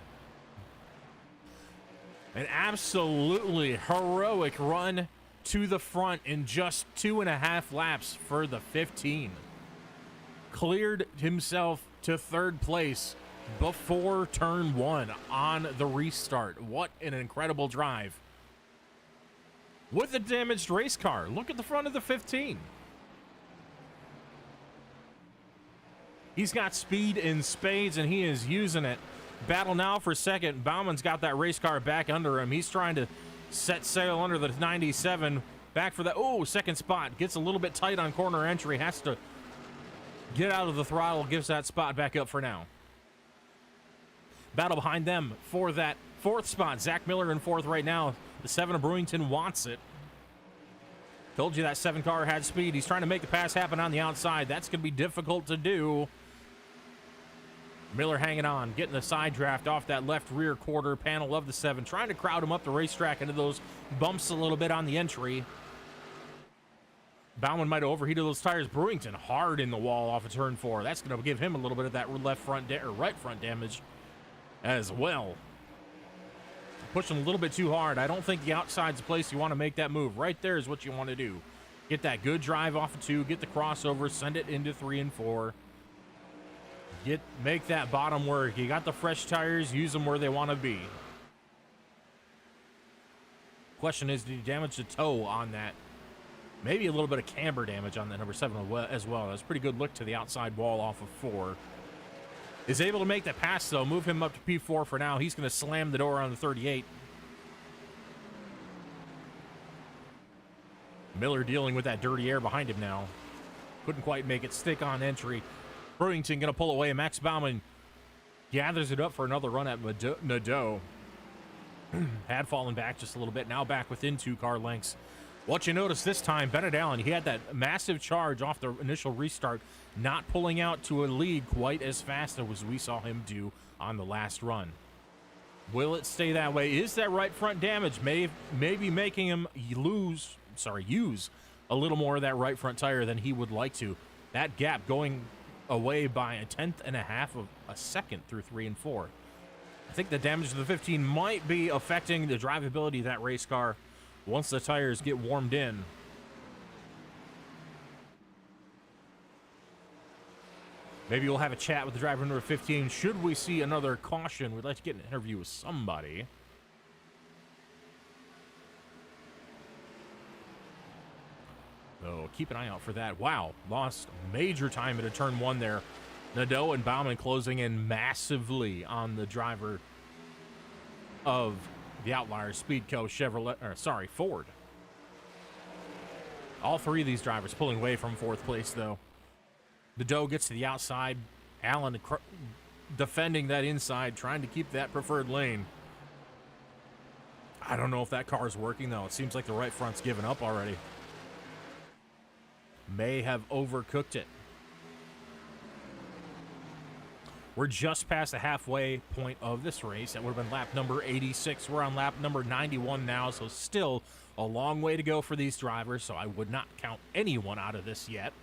An absolutely heroic run to the front in just 2.5 laps for the 15. Cleared himself to 3rd place before turn 1 on the restart. What an incredible drive. With a damaged race car. Look at the front of the 15. He's got speed in spades, and he is using it. Battle now for second. Bauman's got that race car back under him. He's trying to set sail under the 97. Back for the, second spot. Gets a little bit tight on corner entry. Has to get out of the throttle. Gives that spot back up for now. Battle behind them for that 4th spot. Zach Miller in 4th right now. The 7 of Brewington wants it. Told you that 7 car had speed. He's trying to make the pass happen on the outside. That's going to be difficult to do. Miller hanging on, getting the side draft off that left rear quarter panel of the 7, trying to crowd him up the racetrack into those bumps a little bit on the entry. Bauman might have overheated those tires. Brewington hard in the wall off of turn 4. That's going to give him a little bit of that left front or right front damage as well. Pushing a little bit too hard. I don't think the outside's the place you want to make that move. Right there is what you want to do. Get that good drive off of 2, get the crossover, send it into 3 and 4. Make that bottom work. You got the fresh tires, use them where they want to be. Question is, did he damage the toe on that? Maybe a little bit of camber damage on that number 7 as well. That's a pretty good look to the outside wall off of 4. Is able to make that pass, though. Move him up to P4 for now. He's going to slam the door on the 38. Miller dealing with that dirty air behind him now. Couldn't quite make it stick on entry. Brewington going to pull away. Max Bauman gathers it up for another run at Nadeau. Had fallen back just a little bit. Now back within 2 car lengths. What you notice this time, Bennett Allen, he had that massive charge off the initial restart, not pulling out to a lead quite as fast as we saw him do on the last run. Will it stay that way? Is that right front damage maybe making him use a little more of that right front tire than he would like to? That gap going away by 1/10 of a second through 3 and 4. I think the damage to the 15 might be affecting the drivability of that race car once the tires get warmed in. Maybe we'll have a chat with the driver number 15. Should we see another caution? We'd like to get an interview with somebody. So keep an eye out for that. Wow, lost major time into turn 1 there. Nadeau and Bauman closing in massively on the driver of the Outlier Speedco Ford. All 3 of these drivers pulling away from 4th place, though. Nadeau gets to the outside. Allen defending that inside, trying to keep that preferred lane. I don't know if that car is working, though. It seems like the right front's given up already. May have overcooked it. We're just past the halfway point of this race. That would have been lap number 86. We're on lap number 91 now, so still a long way to go for these drivers, so I would not count anyone out of this yet.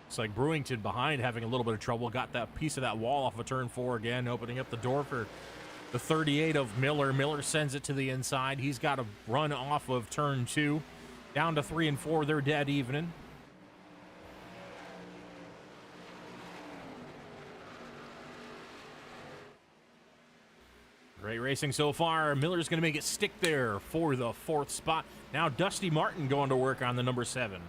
It's like Brewington behind having a little bit of trouble. Got that piece of that wall off of turn 4 again, opening up the door for the 38 of Miller. Miller sends it to the inside. He's got a run off of turn 2. Down to 3 and 4. They're dead even. Great racing so far. Miller's going to make it stick there for the 4th spot. Now Dusty Martin going to work on the number 7.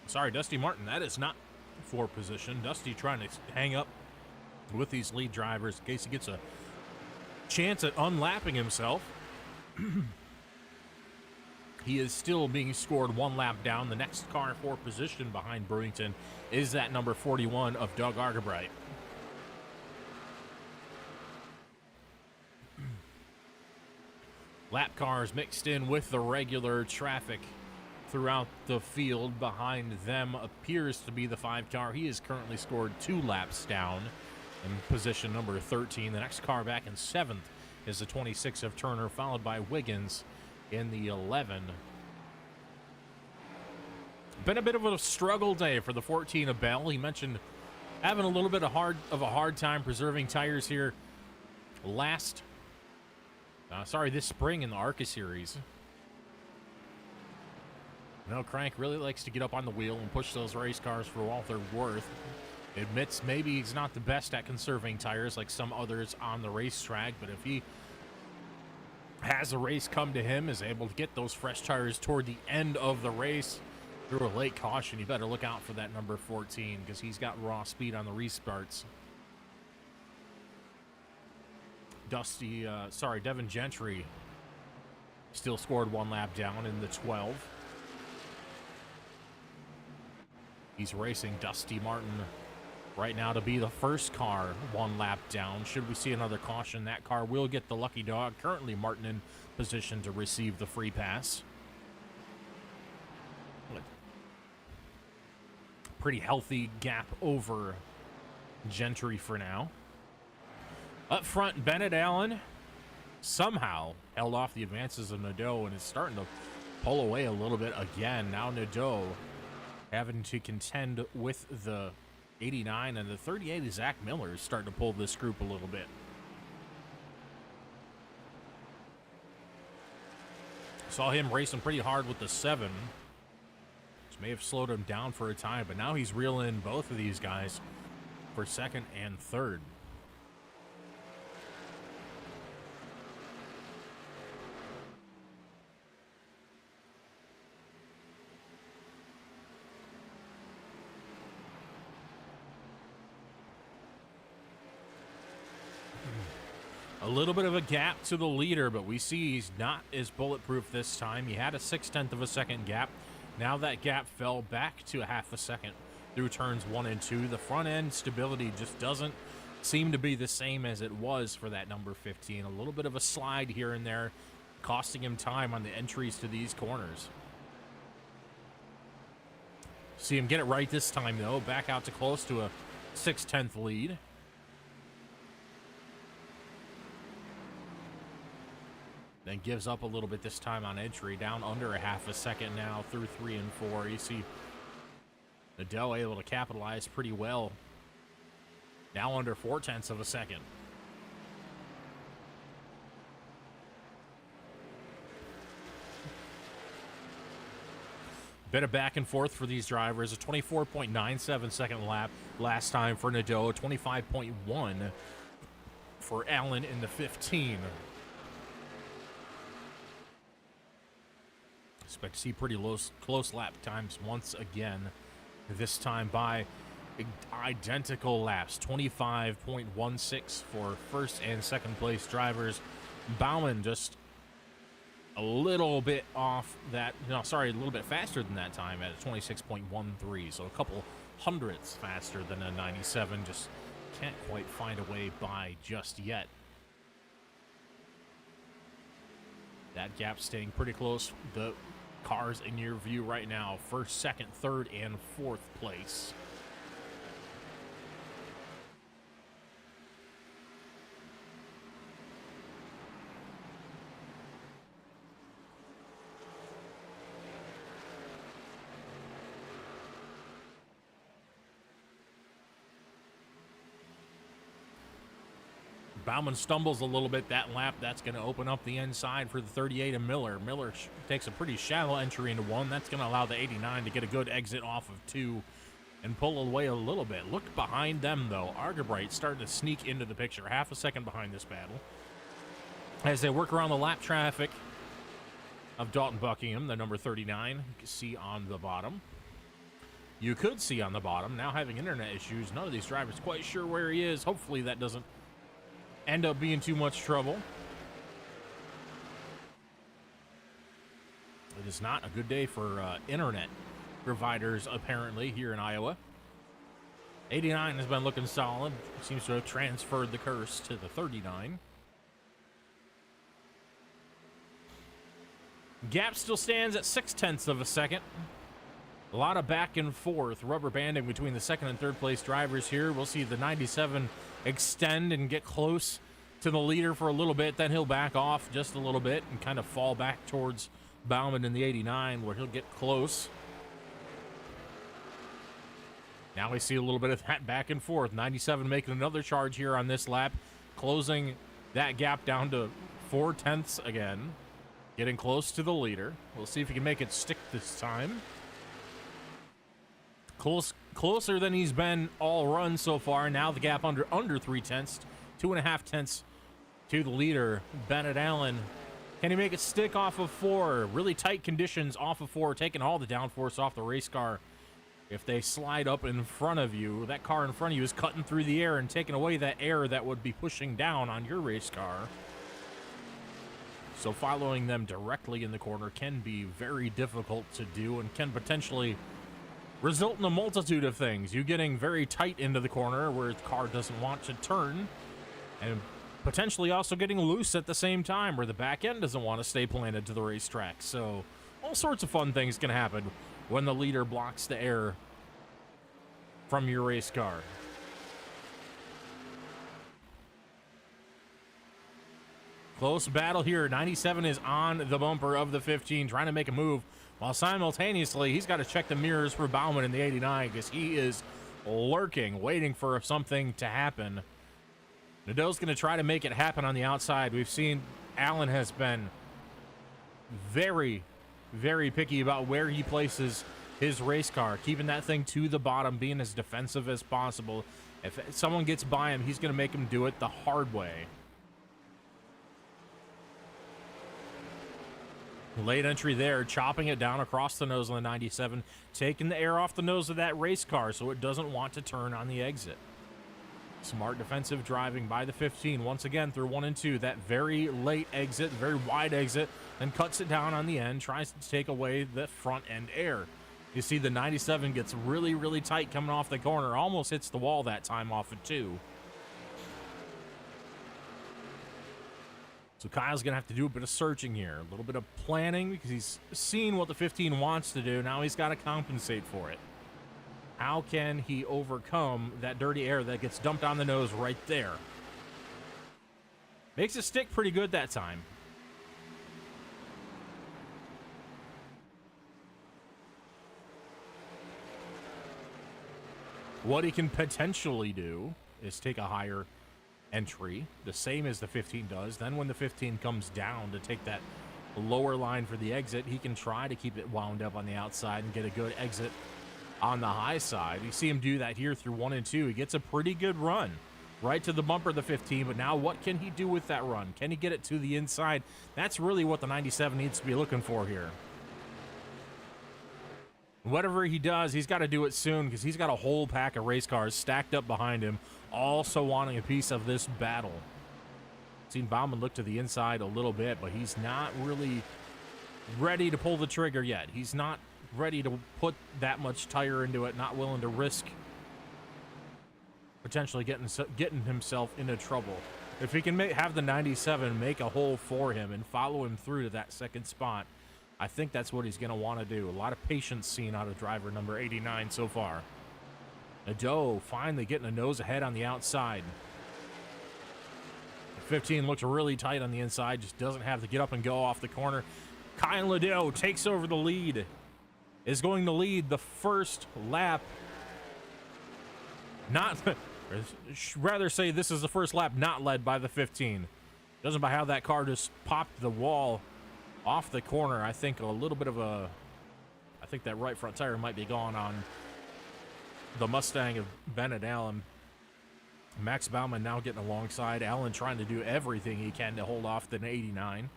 Sorry, Dusty Martin, that is not for position. Dusty trying to hang up with these lead drivers in case he gets a chance at unlapping himself. He is still being scored 1 lap down. The next car for position behind Brewington is that number 41 of Doug Argabright. Lap cars mixed in with the regular traffic throughout the field. Behind them appears to be the 5 car. He is currently scored 2 laps down in position number 13. The next car back in 7th is the 26 of Turner, followed by Wiggins in the 11. Been a bit of a struggle day for the 14 of Bell. He mentioned having a little bit of a hard time preserving tires here this spring in the ARCA series. No, Crank really likes to get up on the wheel and push those race cars for all they're worth. Admits maybe he's not the best at conserving tires like some others on the racetrack, but if he has a race come to him, is able to get those fresh tires toward the end of the race through a late caution, you better look out for that number 14 because he's got raw speed on the restarts. Devin Gentry still scored 1 lap down in the 12. He's racing Dusty Martin right now to be the first car 1 lap down. Should we see another caution, that car will get the lucky dog. Currently Martin in position to receive the free pass. Pretty healthy gap over Gentry for now. Up front, Bennett Allen somehow held off the advances of Nadeau and is starting to pull away a little bit again. Now Nadeau having to contend with the 89, and the 38 of Zach Miller is starting to pull this group a little bit. Saw him racing pretty hard with the 7. Which may have slowed him down for a time, but now he's reeling in both of these guys for 2nd and 3rd. A little bit of a gap to the leader, but we see he's not as bulletproof this time. He had a 0.6 of a second gap. Now that gap fell back to a 0.5 second through turns 1 and 2. The front end stability just doesn't seem to be the same as it was for that number 15. A little bit of a slide here and there, costing him time on the entries to these corners. See him get it right this time, though. Back out to close to a 0.6 lead. Then gives up a little bit this time on entry, down under a 0.5 second now through 3 and 4. You see Nadeau able to capitalize pretty well. Now under 0.4 of a second. Bit of back and forth for these drivers. A 24.97 second lap last time for Nadeau, 25.1 for Allen in the 15. Expect to see pretty close lap times once again, this time by identical laps. 25.16 for 1st and 2nd place drivers. Bauman just a little bit off that, a little bit faster than that time at a 26.13, so a couple hundredths faster than a 97. Just can't quite find a way by just yet. That gap staying pretty close. The cars in your view right now, 1st, 2nd, 3rd, and 4th place. Bauman stumbles a little bit that lap. That's going to open up the inside for the 38 and Miller. Miller takes a pretty shallow entry into 1. That's going to allow the 89 to get a good exit off of 2 and pull away a little bit. Look behind them, though. Argabright starting to sneak into the picture. Half a second behind this battle. As they work around the lap traffic of Dalton Buckingham, the number 39, you can see on the bottom. You could see on the bottom. Now having internet issues, none of these drivers quite sure where he is. Hopefully that doesn't end up being too much trouble. It is not a good day for internet providers, apparently, here in Iowa. 89 has been looking solid. Seems to have transferred the curse to the 39. Gap still stands at 0.6 of a second. A lot of back and forth, rubber banding between the second and third place drivers here. We'll see the 97 extend and get close to the leader for a little bit. Then he'll back off just a little bit and kind of fall back towards Bauman in the 89, where he'll get close. Now we see a little bit of that back and forth. 97 making another charge here on this lap, closing that gap down to 0.4 again. Getting close to the leader. We'll see if he can make it stick this time. Closer than he's been all run so far. Now the gap under 0.3, 2.5 to the leader, Bennett Allen. Can he make it stick off of 4? Really tight conditions off of 4, taking all the downforce off the race car. If they slide up in front of you, that car in front of you is cutting through the air and taking away that air that would be pushing down on your race car. So following them directly in the corner can be very difficult to do and can potentially result in a multitude of things. You getting very tight into the corner where the car doesn't want to turn, and potentially also getting loose at the same time where the back end doesn't want to stay planted to the racetrack. So all sorts of fun things can happen when the leader blocks the air from your race car. Close battle here. 97 is on the bumper of the 15, trying to make a move, while simultaneously he's got to check the mirrors for Bauman in the 89 because he is lurking, waiting for something to happen. Nadeau's going to try to make it happen on the outside. We've seen Allen has been very, very picky about where he places his race car, keeping that thing to the bottom, being as defensive as possible. If someone gets by him, he's going to make him do it the hard way. Late entry there, chopping it down across the nose on the 97, taking the air off the nose of that race car so it doesn't want to turn on the exit. Smart defensive driving by the 15, once again through 1 and 2, that very late exit, very wide exit, then cuts it down on the end, tries to take away the front end air. You see the 97 gets really, really tight coming off the corner, almost hits the wall that time off of 2. So Kyle's going to have to do a bit of searching here, a little bit of planning, because he's seen what the 15 wants to do. Now he's got to compensate for it. How can he overcome that dirty air that gets dumped on the nose right there? Makes it stick pretty good that time. What he can potentially do is take a higher entry, the same as the 15 does. Then when the 15 comes down to take that lower line for the exit, he can try to keep it wound up on the outside and get a good exit on the high side. You see him do that here through 1 and 2. He gets a pretty good run right to the bumper of the 15, but now what can he do with that run? Can he get it to the inside? That's really what the 97 needs to be looking for here. Whatever he does, he's got to do it soon because he's got a whole pack of race cars stacked up behind him, also wanting a piece of this battle. Seen Bauman look to the inside a little bit, but he's not really ready to pull the trigger yet. He's not ready to put that much tire into it, not willing to risk potentially getting himself into trouble. If he can have the 97 make a hole for him and follow him through to that second spot, I think that's what he's going to want to do. A lot of patience seen out of driver number 89 so far. Nadeau finally getting a nose ahead on the outside. The 15 looks really tight on the inside, just doesn't have to get up and go off the corner. Kyle Nadeau takes over the lead, is going to lead the first lap. Or rather say this is the first lap not led by the 15. Judging by how that car just popped the wall off the corner, I think a little bit of a... I think that right front tire might be gone on the Mustang of Bennett Allen. Max Baumann now getting alongside. Allen trying to do everything he can to hold off the 89.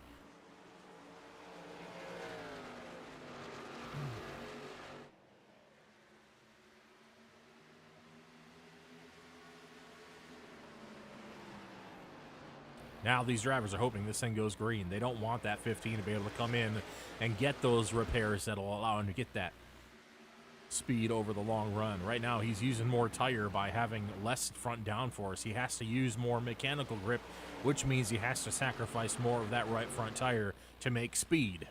Now these drivers are hoping this thing goes green. They don't want that 15 to be able to come in and get those repairs that'll allow him to get that speed over the long run. Right now he's using more tire by having less front downforce. He has to use more mechanical grip, which means he has to sacrifice more of that right front tire to make speed.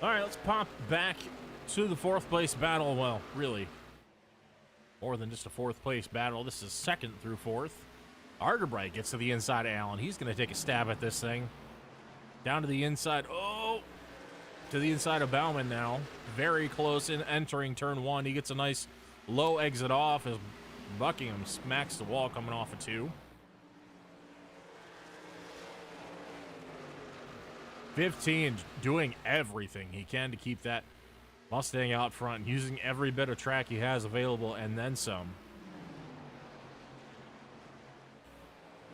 All right, let's pop back to the fourth place battle. Well, really, more than just a fourth place battle. This is second through fourth. Heartbreak gets to the inside of Allen. He's going to take a stab at this thing. Down to the inside. Oh, to the inside of Baumann now. Very close in entering turn one. He gets a nice low exit off as Buckingham smacks the wall coming off of 2. 15 doing everything he can to keep that Mustang out front, using every bit of track he has available and then some.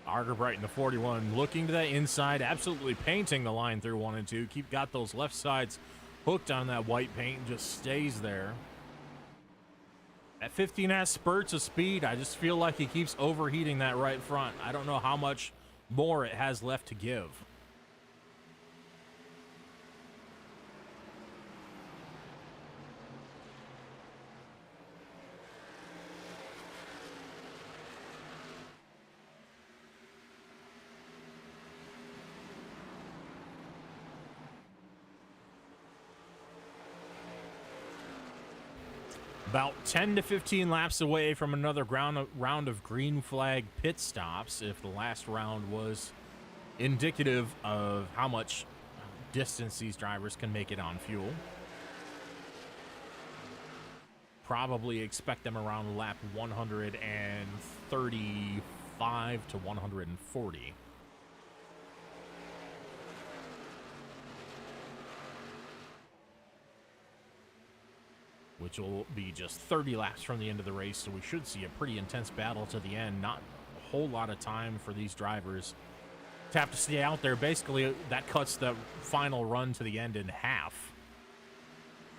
Argerbright in the 41 looking to that inside, absolutely painting the line through 1 and 2. Got those left sides hooked on that white paint and just stays there. That 15 has spurts of speed. I just feel like he keeps overheating that right front. I don't know how much more it has left to give. About 10 to 15 laps away from another round of green flag pit stops, if the last round was indicative of how much distance these drivers can make it on fuel. Probably expect them around lap 135 to 140. Which will be just 30 laps from the end of the race, so we should see a pretty intense battle to the end. Not a whole lot of time for these drivers to have to stay out there. Basically, that cuts the final run to the end in half.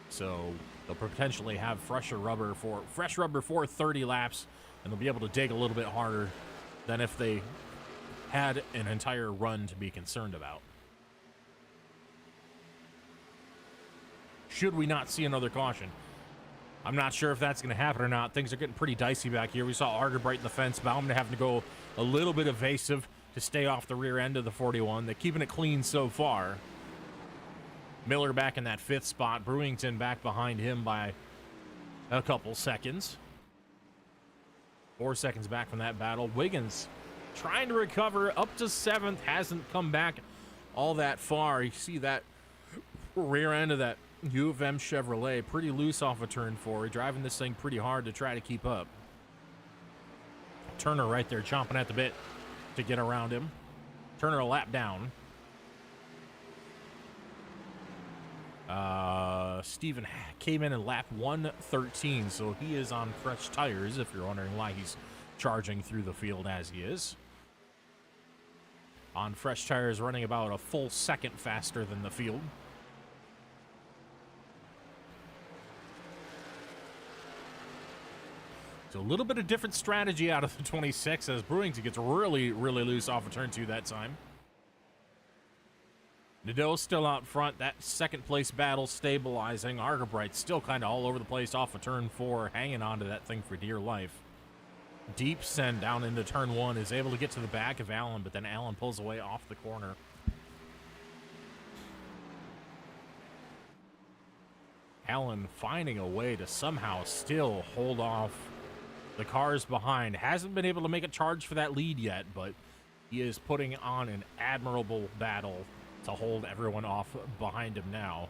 So they'll potentially have fresh rubber for 30 laps, and they'll be able to dig a little bit harder than if they had an entire run to be concerned about. Should we not see another caution? I'm not sure if that's going to happen or not. Things are getting pretty dicey back here. We saw Argerbright in the fence. Baumann having to go a little bit evasive to stay off the rear end of the 41. They're keeping it clean so far. Miller back in that 5th spot. Brewington back behind him by a couple seconds. 4 seconds back from that battle. Wiggins trying to recover up to 7th. Hasn't come back all that far. You see that rear end of that U of M Chevrolet pretty loose off of turn 4, driving this thing pretty hard to try to keep up. Turner right there chomping at the bit to get around him. Turner a lap down. Steven came in lap 113, so he is on fresh tires, if you're wondering why he's charging through the field as he is. On fresh tires, running about a full second faster than the field. A little bit of different strategy out of the 26 as Brewington gets really, really loose off of turn 2 that time. Nadeau's still out front. That second place battle stabilizing. Argerbright's still kind of all over the place off of turn 4, hanging on to that thing for dear life. Deep send down into turn 1, is able to get to the back of Allen, but then Allen pulls away off the corner. Allen finding a way to somehow still hold off the cars behind. Hasn't been able to make a charge for that lead yet, but he is putting on an admirable battle to hold everyone off behind him now.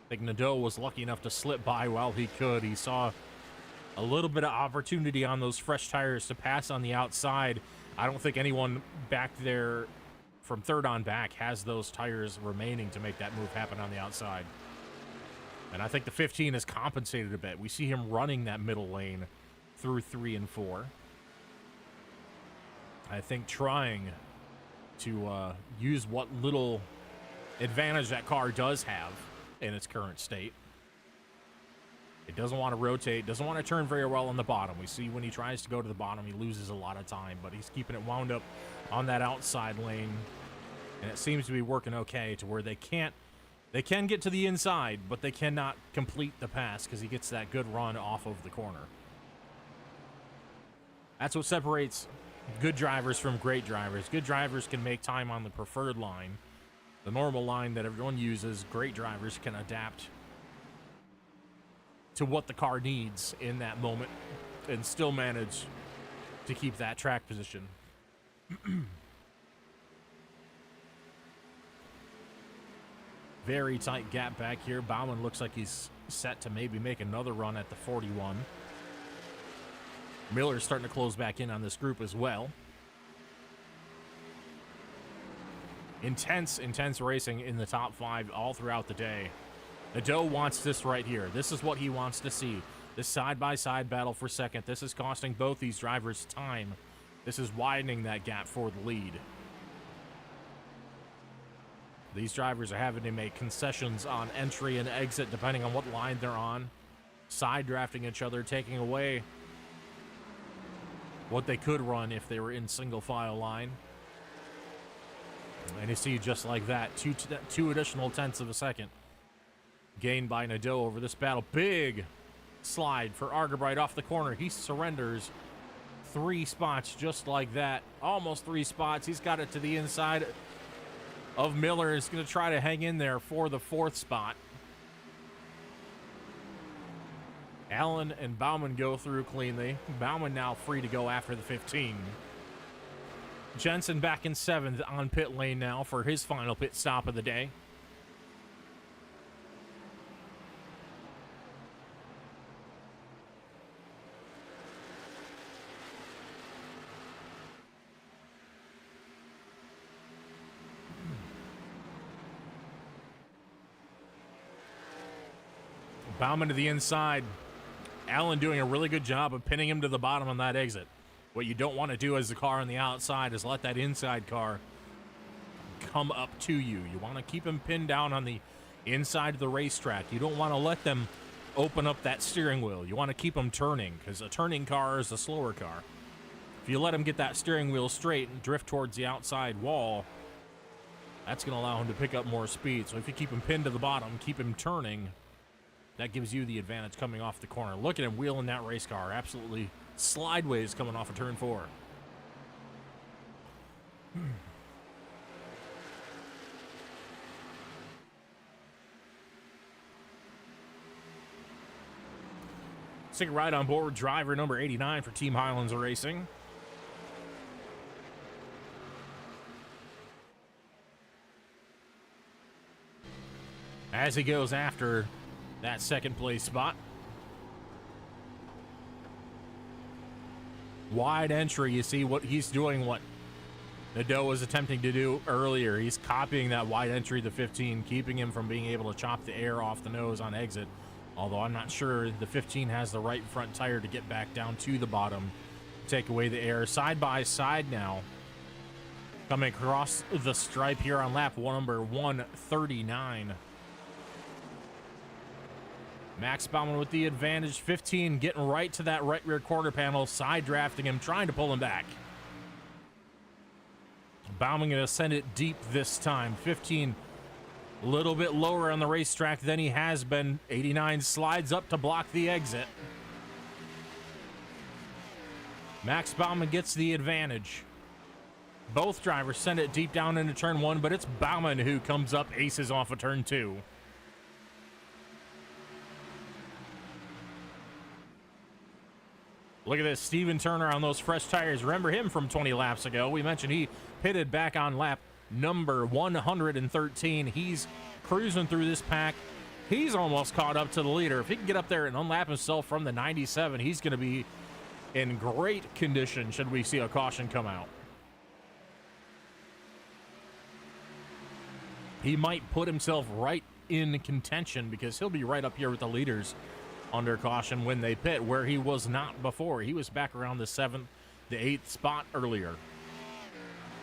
I think Nadeau was lucky enough to slip by while he could. He saw a little bit of opportunity on those fresh tires to pass on the outside. I don't think anyone back there from third on back has those tires remaining to make that move happen on the outside. And I think the 15 has compensated a bit. We see him running that middle lane through 3 and 4. I think trying to use what little advantage that car does have in its current state. It doesn't want to rotate, doesn't want to turn very well on the bottom. We see when he tries to go to the bottom, he loses a lot of time, but he's keeping it wound up on that outside lane, and it seems to be working okay to where they can get to the inside, but they cannot complete the pass because he gets that good run off of the corner. That's what separates good drivers from great drivers. Good drivers can make time on the preferred line, the normal line that everyone uses. Great drivers can adapt to what the car needs in that moment and still manage to keep that track position. Very tight gap back here. Bauman looks like he's set to maybe make another run at the 41. Miller's starting to close back in on this group as well. Intense racing in the top 5 all throughout the day. Nadeau wants this right here. This is what he wants to see. This side-by-side battle for second. This is costing both these drivers time. This is widening that gap for the lead. These drivers are having to make concessions on entry and exit depending on what line they're on. Side drafting each other, taking away what they could run if they were in single file line. And you see just like that, two additional tenths of a second gained by Nadeau over this battle. Big slide for Argerbright off the corner. He surrenders 3 spots just like that. Almost 3 spots. He's got it to the inside of Miller. Is going to try to hang in there for the 4th spot. Allen and Bauman go through cleanly. Bauman now free to go after the 15. Jensen back in 7th on pit lane now for his final pit stop of the day. Bauman to the inside. Allen doing a really good job of pinning him to the bottom on that exit. What you don't want to do as the car on the outside is let that inside car come up to you. You want to keep him pinned down on the inside of the racetrack. You don't want to let them open up that steering wheel. You want to keep them turning, because a turning car is a slower car. If you let him get that steering wheel straight and drift towards the outside wall, that's going to allow him to pick up more speed. So if you keep him pinned to the bottom, keep him turning, that gives you the advantage coming off the corner. Look at him wheeling that race car. Absolutely slideways coming off of turn 4. Let's take a ride on board driver number 89 for Team Highlands Racing. As he goes after that second place spot. Wide entry, you see what he's doing, what Nadeau was attempting to do earlier. He's copying that wide entry, the 15, keeping him from being able to chop the air off the nose on exit. Although I'm not sure the 15 has the right front tire to get back down to the bottom, take away the air. Side by side now, coming across the stripe here on lap number 139. Max Bauman with the advantage. 15 getting right to that right rear quarter panel, side drafting him, trying to pull him back. Bauman going to send it deep this time. 15 a little bit lower on the racetrack than he has been. 89 slides up to block the exit. Max Bauman gets the advantage. Both drivers send it deep down into turn 1, but it's Bauman who comes up aces off of turn 2. Look at this, Steven Turner on those fresh tires. Remember him from 20 laps ago. We mentioned he pitted back on lap number 113. He's cruising through this pack. He's almost caught up to the leader. If he can get up there and unlap himself from the 97, he's going to be in great condition should we see a caution come out. He might put himself right in contention because he'll be right up here with the leaders under caution when they pit, where he was not before. He was back around the 7th, the 8th spot earlier.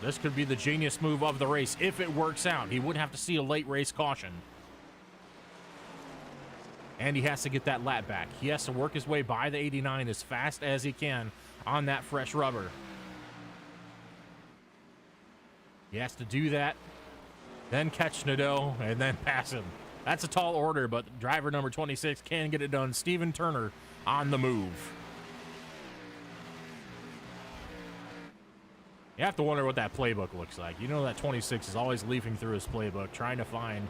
This could be the genius move of the race if it works out. He would have to see a late race caution. And he has to get that lap back. He has to work his way by the 89 as fast as he can on that fresh rubber. He has to do that, then catch Nadeau, and then pass him. That's a tall order, but driver number 26 can get it done. Steven Turner on the move. You have to wonder what that playbook looks like. You know that 26 is always leafing through his playbook, trying to find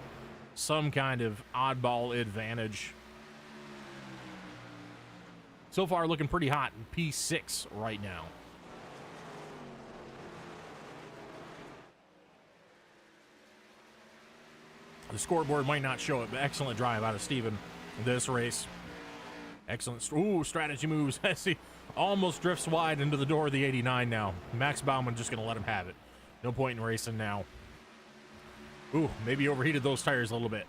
some kind of oddball advantage. So far, looking pretty hot in P6 right now. The scoreboard might not show it, but excellent drive out of Steven in this race. Excellent. Ooh, strategy moves. He almost drifts wide into the door of the 89 now. Max Baumann just going to let him have it. No point in racing now. Ooh, maybe overheated those tires a little bit.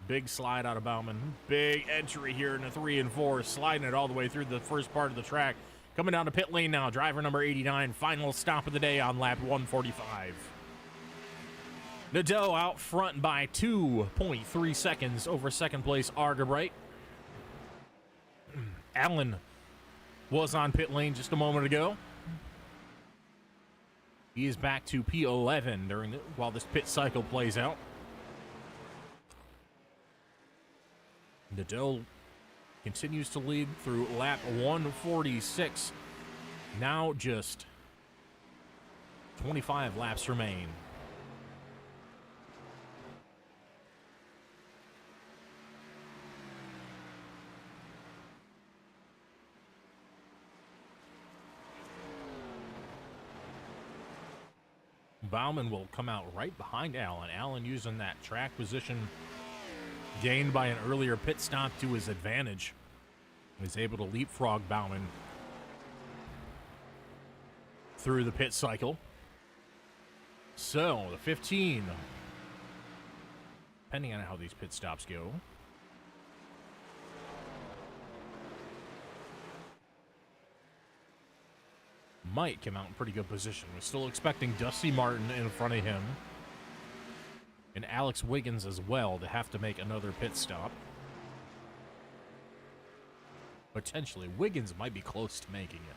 Big slide out of Baumann. Big entry here in the 3 and 4, sliding it all the way through the first part of the track. Coming down to pit lane now, driver number 89, final stop of the day on lap 145. Nadeau out front by 2.3 seconds over second place Argabright. Allen was on pit lane just a moment ago. He is back to P11 while this pit cycle plays out. Nadeau continues to lead through lap 146. Now just 25 laps remain. Baumann will come out right behind Allen. Allen using that track position gained by an earlier pit stop to his advantage. He's able to leapfrog Baumann through the pit cycle. So, the 15, depending on how these pit stops go, might come out in pretty good position. We're still expecting Dusty Martin in front of him and Alex Wiggins as well to have to make another pit stop. Potentially. Wiggins might be close to making it.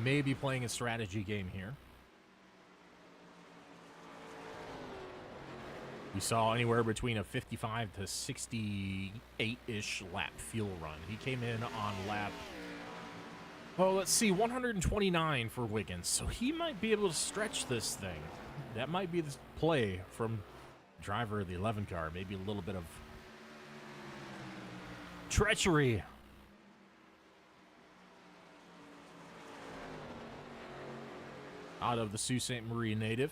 Maybe playing a strategy game here. We saw anywhere between a 55 to 68-ish lap fuel run. He came in on lap, well, let's see, 129 for Wiggins. So he might be able to stretch this thing. That might be the play from driver of the 11 car. Maybe a little bit of treachery. Out of the Sault Ste. Marie native.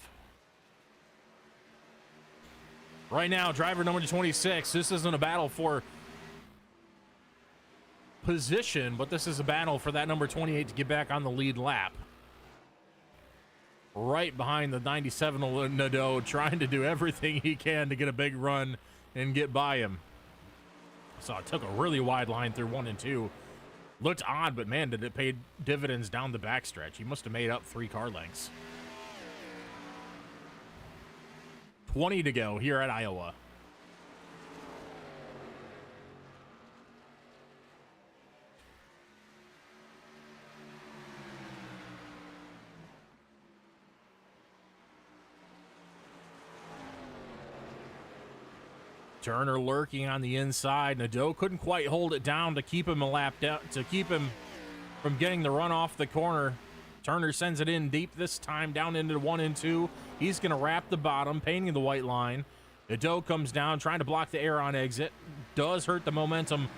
Right now, driver number 26. This isn't a battle for position, but this is a battle for that number 28 to get back on the lead lap. Right behind the 97 Nadeau, trying to do everything he can to get a big run and get by him. So it took a really wide line through 1 and 2. Looked odd, but man, did it pay dividends down the backstretch. He must have made up 3 car lengths. 20 to go here at Iowa. Turner lurking on the inside. Nadeau couldn't quite hold it down to keep him a lap down, to keep him from getting the run off the corner. Turner sends it in deep this time, down into 1 and 2. He's going to wrap the bottom, painting the white line. Nadeau comes down, trying to block the air on exit. Does hurt the momentum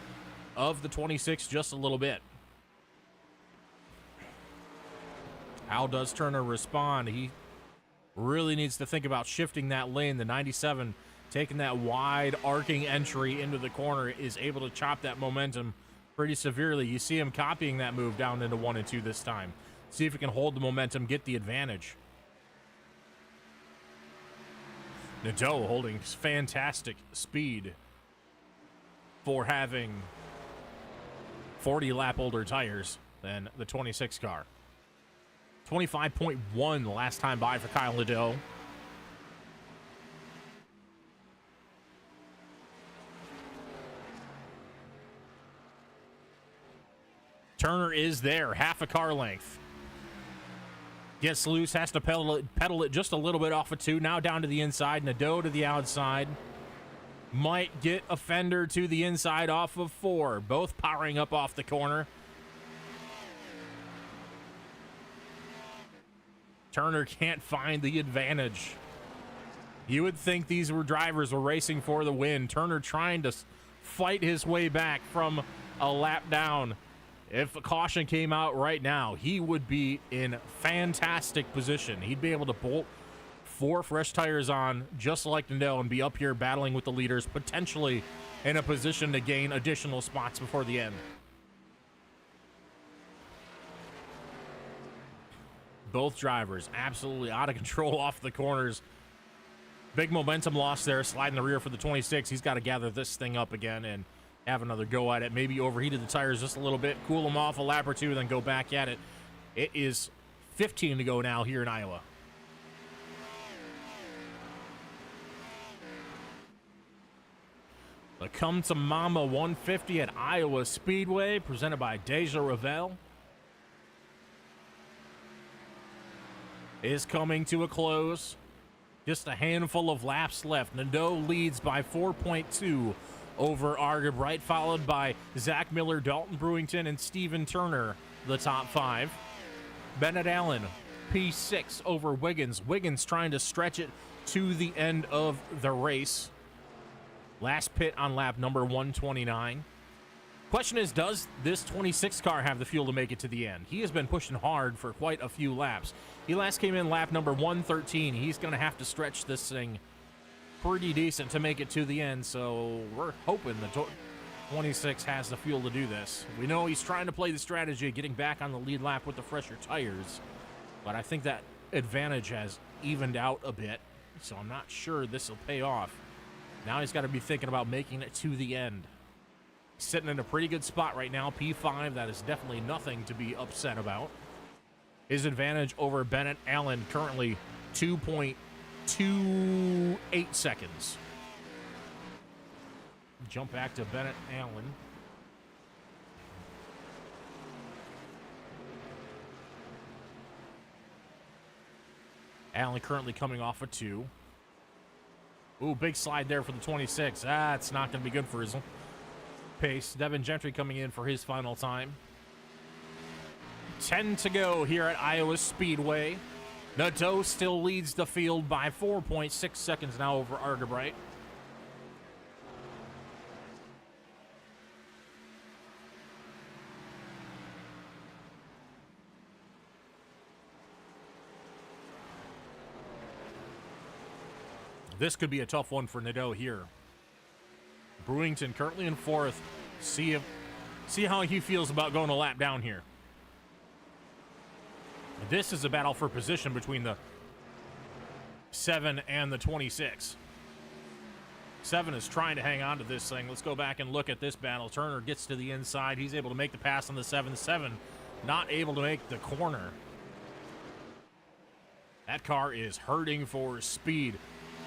of the 26 just a little bit. How does Turner respond? He really needs to think about shifting that lane. The 97 taking that wide arcing entry into the corner is able to chop that momentum pretty severely. You see him copying that move down into 1 and 2 this time. See if he can hold the momentum, get the advantage. Nadeau holding fantastic speed for having 40 lap older tires than the 26 car. 25.1 the last time by for Kyle Nadeau. Turner is there, half a car length. Gets loose, has to pedal it just a little bit off of 2. Now down to the inside, Nadeau to the outside. Might get a fender to the inside off of 4. Both powering up off the corner. Turner can't find the advantage. You would think these drivers were racing for the win. Turner trying to fight his way back from a lap down. If a caution came out right now, he would be in fantastic position. He'd be able to bolt 4 fresh tires on, just like Nadeau, and be up here battling with the leaders, potentially in a position to gain additional spots before the end. Both drivers absolutely out of control off the corners. Big momentum loss there, sliding the rear for the 26. He's got to gather this thing up again and have another go at it. Maybe overheated the tires just a little bit, cool them off a lap or 2, then go back at it. It is 15 to go now here in Iowa. The Come to Mama 150 at Iowa Speedway, presented by Déjà Revél, is coming to a close. Just a handful of laps left. Nadeau leads by 4.2 over Argabright, followed by Zach Miller, Dalton Brewington, and Steven Turner, the top 5. Bennett Allen, P6 over Wiggins. Wiggins trying to stretch it to the end of the race. Last pit on lap number 129. Question is, does this 26 car have the fuel to make it to the end? He has been pushing hard for quite a few laps. He last came in lap number 113. He's going to have to stretch this thing pretty decent to make it to the end, so we're hoping the 26 has the fuel to do this. We know he's trying to play the strategy of getting back on the lead lap with the fresher tires, but I think that advantage has evened out a bit, so I'm not sure this will pay off. Now he's got to be thinking about making it to the end. He's sitting in a pretty good spot right now, P5. That is definitely nothing to be upset about. His advantage over Bennett Allen currently 2.28 seconds. Jump back to Bennett Allen. Allen currently coming off a 2. Ooh, big slide there for the 26. That's not going to be good for his pace. Devin Gentry coming in for his final time. 10 to go here at Iowa Speedway. Nadeau still leads the field by 4.6 seconds now over Argabright. This could be a tough one for Nadeau here. Brewington currently in 4th. See how he feels about going a lap down here. This is a battle for position between the 7 and the 26. 7 is trying to hang on to this thing. Let's go back and look at this battle. Turner gets to the inside. He's able to make the pass on the 7. 7 not able to make the corner. That car is hurting for speed.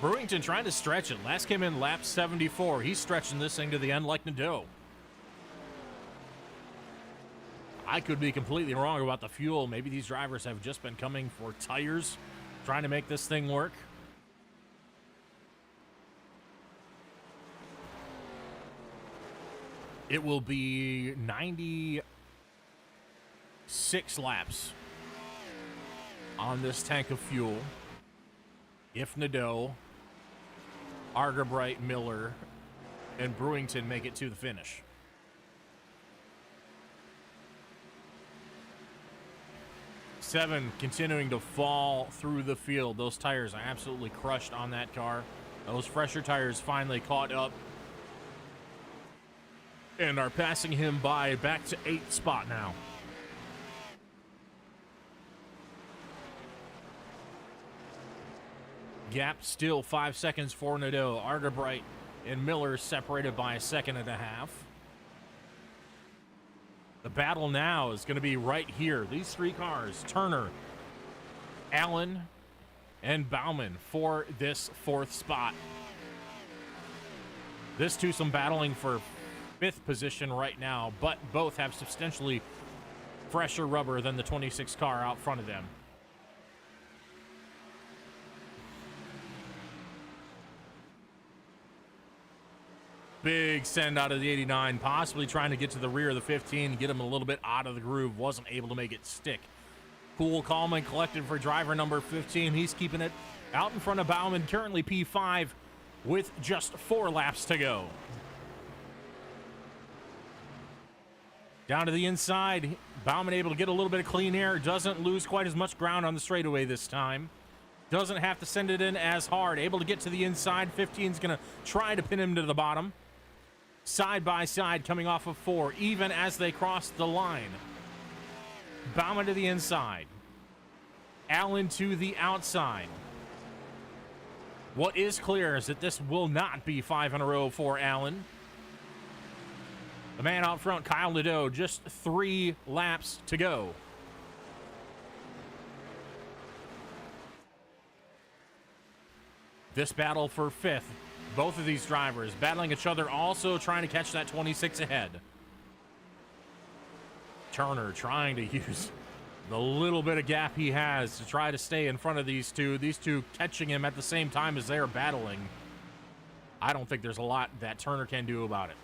Brewington trying to stretch it. Last came in lap 74. He's stretching this thing to the end like Nadeau. I could be completely wrong about the fuel. Maybe these drivers have just been coming for tires, trying to make this thing work. It will be 96 laps on this tank of fuel if Nadeau, Argabright, Miller, and Brewington make it to the finish. 97 continuing to fall through the field. Those tires are absolutely crushed on that car. Those fresher tires finally caught up and are passing him by, back to 8th spot now. Gap still 5 seconds for Nadeau. Arterbright and Miller separated by 1.5 seconds. The battle now is going to be right here. These three cars, Turner, Allen, and Bauman for this 4th spot. This twosome battling for 5th position right now, but both have substantially fresher rubber than the 26 car out front of them. Big send out of the 89, possibly trying to get to the rear of the 15, get him a little bit out of the groove. Wasn't able to make it stick. Cool, calm, and collected for driver number 15. He's keeping it out in front of Bauman, currently P5 with just 4 laps to go. Down to the inside, Bauman able to get a little bit of clean air. Doesn't lose quite as much ground on the straightaway this time. Doesn't have to send it in as hard. Able to get to the inside. 15's going to try to pin him to the bottom. Side by side coming off of 4, even as they cross the line. Bauman to the inside. Allen to the outside. What is clear is that this will not be 5 in a row for Allen. The man out front, Kyle Nadeau, just 3 laps to go. This battle for 5th. Both of these drivers battling each other, also trying to catch that 26 ahead. Turner trying to use the little bit of gap he has to try to stay in front of these two. These two catching him at the same time as they are battling. I don't think there's a lot that Turner can do about it.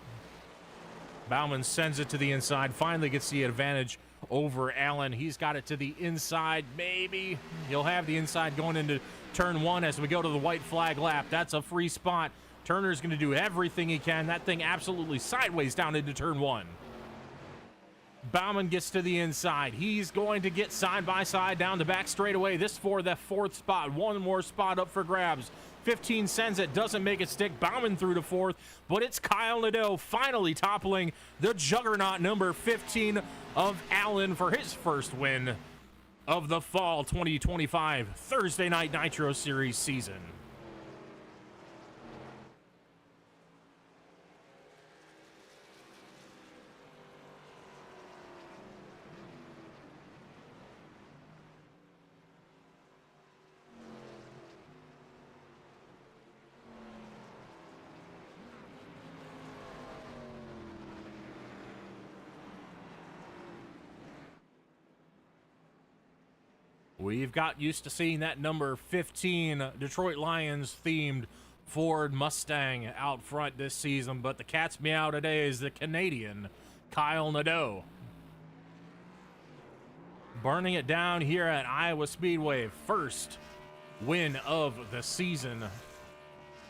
Bauman sends it to the inside, finally gets the advantage over Allen. He's got it to the inside, maybe. He'll have the inside going into turn 1 as we go to the white flag lap. That's a free spot. Turner's going to do everything he can. That thing absolutely sideways down into turn 1. Bauman gets to the inside. He's going to get side by side down the back straightaway. This for the 4th spot. One more spot up for grabs. 15 sends it, doesn't make it stick. Bauman through to 4th, but it's Kyle Nadeau finally toppling the juggernaut number 15 of Allen for his first win of the fall 2025 Thursday Night Nitro Series season. We've got used to seeing that number 15 Detroit Lions themed Ford Mustang out front this season, but the cat's meow today is the Canadian Kyle Nadeau. Burning it down here at Iowa Speedway. First win of the season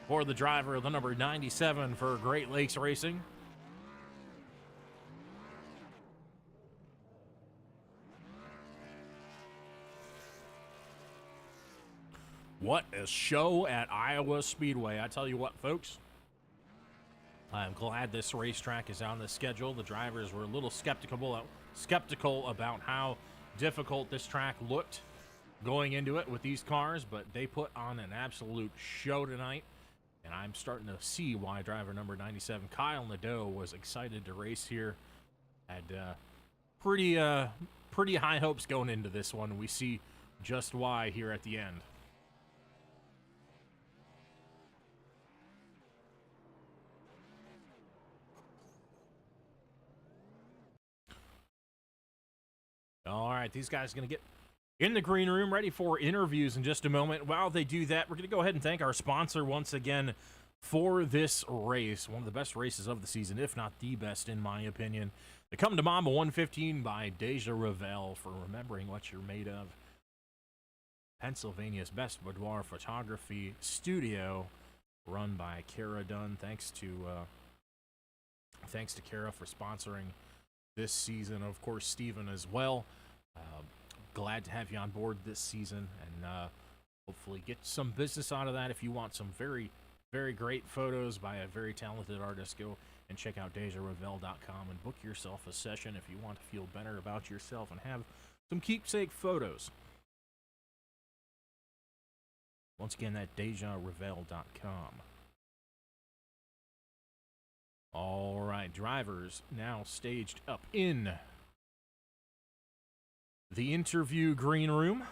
for the driver of the number 97 for Great Lakes Racing. What a show at Iowa Speedway. I tell you what, folks, I'm glad this racetrack is on the schedule. The drivers were a little skeptical about how difficult this track looked going into it with these cars, but they put on an absolute show tonight, and I'm starting to see why driver number 97, Kyle Nadeau, was excited to race here. Had pretty high hopes going into this one. We see just why here at the end. All right, these guys are going to get in the green room, ready for interviews in just a moment. While they do that, we're going to go ahead and thank our sponsor once again for this race. One of the best races of the season, if not the best, in my opinion. The Come to Mama 115 by Déjà Revél, for remembering what you're made of. Pennsylvania's best boudoir photography studio, run by Kara Dunn. Thanks to Kara for sponsoring this season. Of course, Steven as well. glad to have you on board this season, and hopefully get some business out of that. If you want some very, very great photos by a very talented artist, go and check out DéjaRevél.com and book yourself a session if you want to feel better about yourself and have some keepsake photos. Once again, that DéjaRevél.com. All right, drivers now staged up in the interview green room.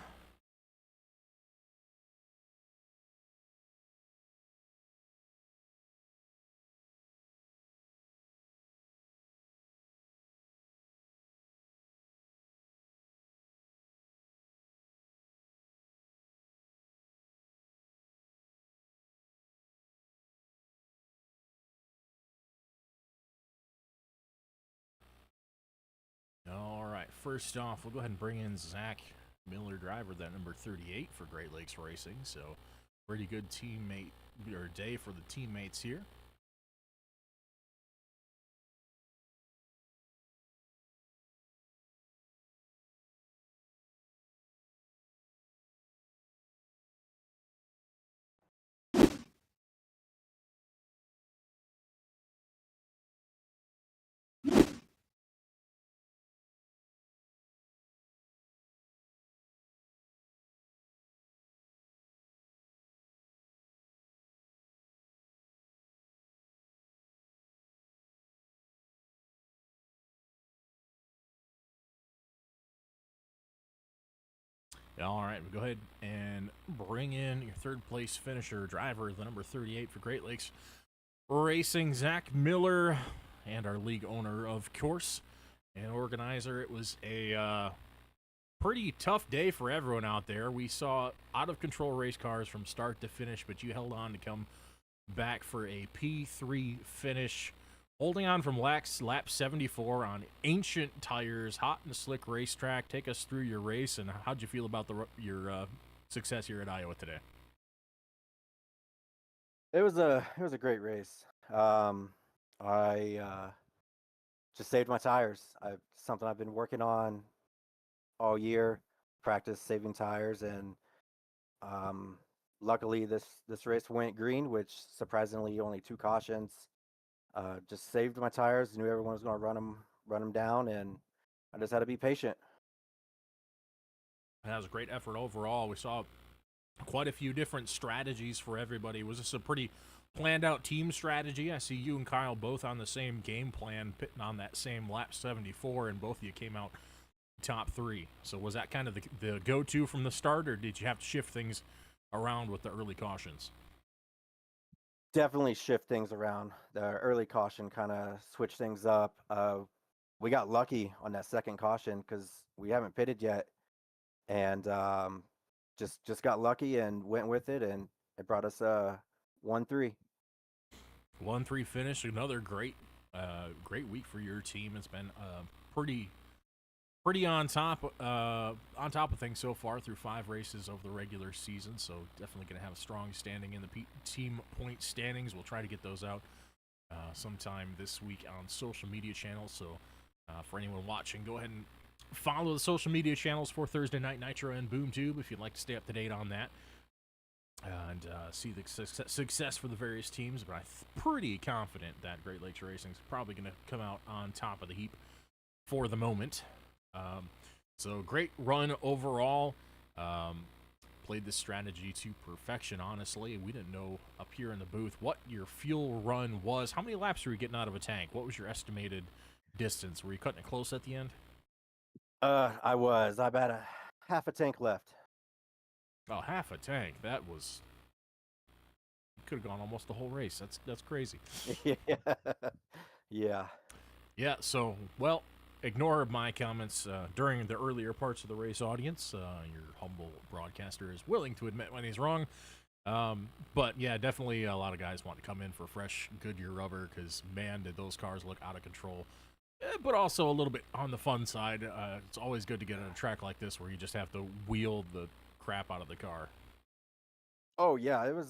All right, first off, we'll go ahead and bring in Zach Miller, driver, that number 38 for Great Lakes Racing. So, pretty good teammate or day for the teammates here. All right, we'll go ahead and bring in your third place finisher, driver, the number 38 for Great Lakes Racing, Zach Miller, and our league owner, of course, and organizer. It was a pretty tough day for everyone out there. We saw out of control race cars from start to finish, but you held on to come back for a P3 finish, holding on from lap 74 on ancient tires, hot and slick racetrack. Take us through your race, and how'd you feel about your success here at Iowa today? It was a great race. I just saved my tires. Something I've been working on all year. Practice saving tires, and luckily this race went green, which surprisingly only 2 cautions. Just saved my tires. Knew everyone was going to run them down, and I just had to be patient. That was a great effort overall. We saw quite a few different strategies for everybody. Was this a pretty planned out team strategy? I see you and Kyle both on the same game plan, pitting on that same lap 74, and both of you came out top three. So was that kind of the go-to from the start, or did you have to shift things around with the early cautions? Definitely shift things around. The early caution kind of switched things up. We got lucky on that second caution because we haven't pitted yet, and just got lucky and went with it, and it brought us 1-3. 1-3 finish. Another great week for your team. It's been pretty on top of things so far through 5 races over the regular season. So definitely going to have a strong standing in the team point standings. We'll try to get those out sometime this week on social media channels. So for anyone watching, go ahead and follow the social media channels for Thursday Night Nitro and BoomTube if you'd like to stay up to date on that and see the success for the various teams. But I'm pretty confident that Great Lakes Racing is probably going to come out on top of the heap for the moment. So great run overall. Played this strategy to perfection, honestly. We didn't know up here in the booth what your fuel run was. How many laps were you getting out of a tank? What was your estimated distance? Were you cutting it close at the end? I was. I had a half a tank left. Oh, half a tank. That was... could have gone almost the whole race. That's crazy. Yeah. Yeah, so, well, ignore my comments during the earlier parts of the race, audience. Your humble broadcaster is willing to admit when he's wrong. But, yeah, definitely a lot of guys want to come in for fresh Goodyear rubber because, man, did those cars look out of control. But also a little bit on the fun side. It's always good to get on a track like this where you just have to wheel the crap out of the car. Oh yeah, it was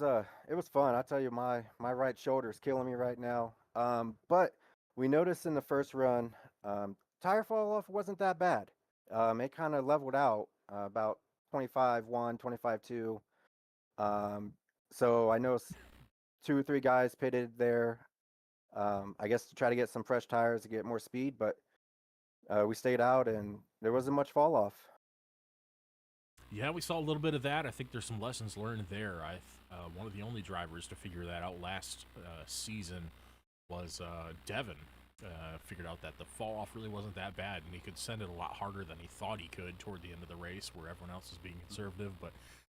fun. I tell you, my right shoulder is killing me right now. But we noticed in the first run, tire fall off wasn't that bad. It kind of leveled out, about 25-1, 25-2. So I know 2 or 3 guys pitted there. I guess to try to get some fresh tires to get more speed, but we stayed out and there wasn't much fall off. Yeah, we saw a little bit of that. I think there's some lessons learned there. One of the only drivers to figure that out last season was Devin. Figured out that the fall off really wasn't that bad, and he could send it a lot harder than he thought he could toward the end of the race, where everyone else was being conservative. But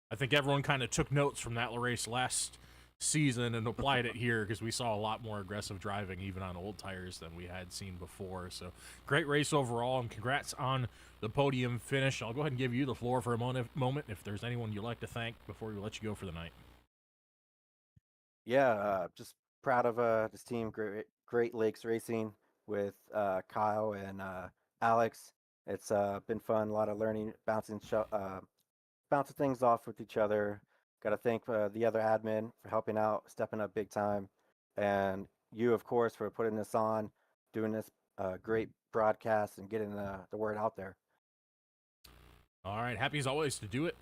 I think everyone kind of took notes from that race last season and applied it here, because we saw a lot more aggressive driving even on old tires than we had seen before. So great race overall, and congrats on the podium finish. I'll go ahead and give you the floor for a moment if there's anyone you'd like to thank before we let you go for the night. Yeah, just proud of this team, Great Lakes Racing with Kyle and Alex. It's been fun, a lot of learning, bouncing things off with each other. Got to thank the other admin for helping out, stepping up big time, and you, of course, for putting this on, doing this great broadcast, and getting the word out there. All right, happy as always to do it.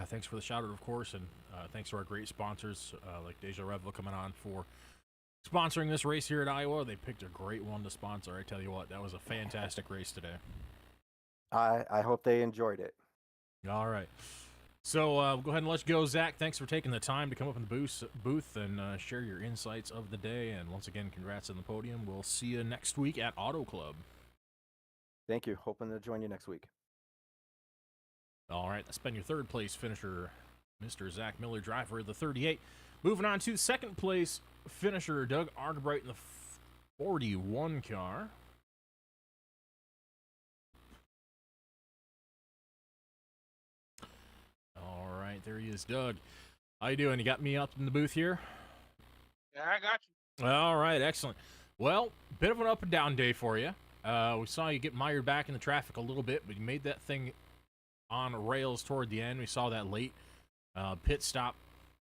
Thanks for the shout out, of course, and thanks to our great sponsors like Déjà Revél coming on for sponsoring this race here at Iowa. They picked a great one to sponsor. I tell you what, that was a fantastic race today. I hope they enjoyed it. All right. So we'll go ahead and let you go, Zach. Thanks for taking the time to come up in the booth and share your insights of the day. And once again, congrats on the podium. We'll see you next week at Auto Club. Thank you. Hoping to join you next week. All right, that's been your third place finisher, Mr. Zach Miller, driver of the 38. Moving on to second place finisher, Doug Argabright in the 41 car. All right, there he is, Doug. How you doing? You got me up in the booth here? Yeah, I got you. All right, excellent. Well, bit of an up and down day for you. We saw you get mired back in the traffic a little bit, but you made that thing on rails toward the end. We saw that late pit stop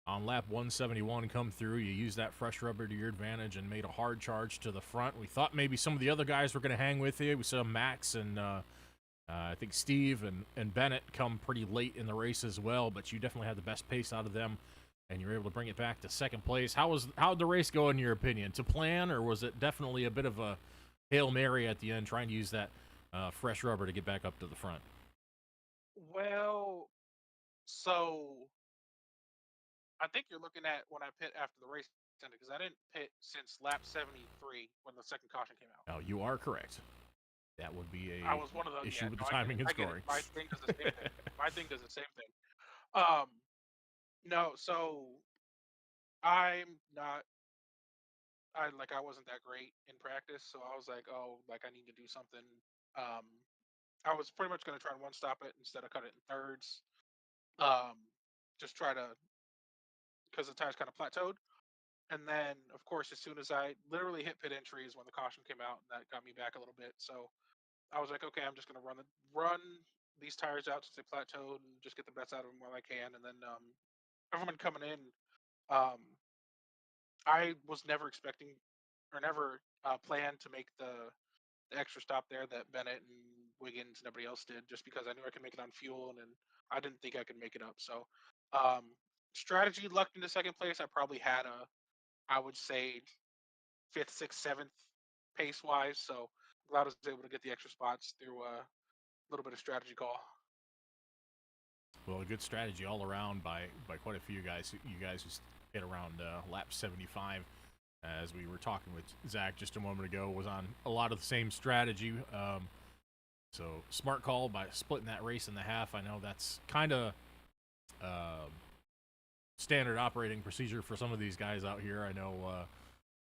on lap 171 come through. You used that fresh rubber to your advantage and made a hard charge to the front. We thought maybe some of the other guys were going to hang with you. We saw Max and I think Steve and Bennett come pretty late in the race as well, but you definitely had the best pace out of them, and you were able to bring it back to second place. How'd the race go in your opinion? To plan, or was it definitely a bit of a Hail Mary at the end, trying to use that fresh rubber to get back up to the front? Well, so I think you're looking at when I pit after the race ended, because I didn't pit since lap 73 when the second caution came out. Oh, you are correct. That would be I was one of those. issue Yeah, with no, the timing and I get it. scoring. My thing does the same thing. My thing does the same thing. Um, no, so I'm not. I wasn't that great in practice, so I was like, oh, like I need to do something. Um, I was pretty much going to try and one stop it instead of cut it in thirds. Um, just try to, because the tires kind of plateaued. And then, of course, as soon as I literally hit pit entry is when the caution came out, and that got me back a little bit. So I was like, okay, I'm just gonna run these tires out since they plateaued and just get the best out of them while I can. And then everyone coming in, um, I was never expecting or never planned to make the extra stop there that Bennett and Wiggins and everybody else did, just because I knew I could make it on fuel, and then I didn't think I could make it up. So strategy lucked into second place. I probably had I would say fifth, sixth, seventh pace wise. So glad I was able to get the extra spots through a little bit of strategy call. Well, a good strategy all around by quite a few guys. You guys who hit around lap 75, as we were talking with Zach just a moment ago, was on a lot of the same strategy. So smart call by splitting that race in the half. I know that's kind of standard operating procedure for some of these guys out here. I know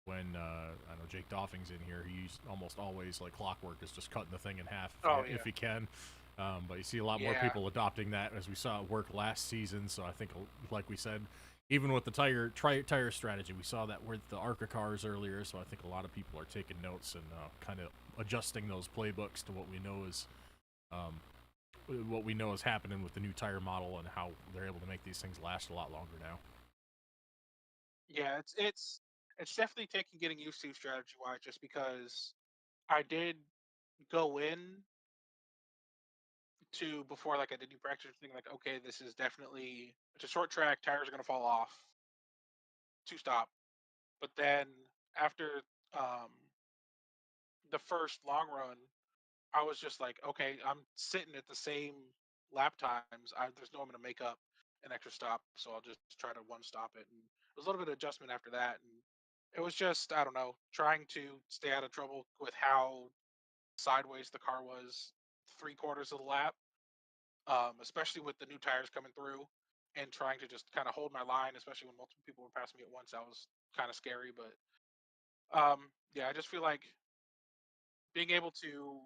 when I know Jake Doffing's in here, he's almost always like clockwork is just cutting the thing in half if he can. But you see a lot more people adopting that, as we saw it work last season. So I think, like we said, even with the tire strategy, we saw that with the ARCA cars earlier. So I think a lot of people are taking notes and kind of adjusting those playbooks to what we know is happening with the new tire model and how they're able to make these things last a lot longer now. Yeah, it's definitely taking getting used to strategy wise, just because I did go in to before like I did new practice, thinking like, okay, this is definitely it's a short track, tires are gonna fall off, two stop. But then after um, the first long run, I was just like, okay, I'm sitting at the same lap times. There's no I'm gonna make up an extra stop, so I'll just try to one stop it. And it was a little bit of adjustment after that, and it was just I don't know, trying to stay out of trouble with how sideways the car was 3/4 of the lap, especially with the new tires coming through, and trying to just kind of hold my line, especially when multiple people were passing me at once. That was kind of scary, but yeah, I just feel like being able to,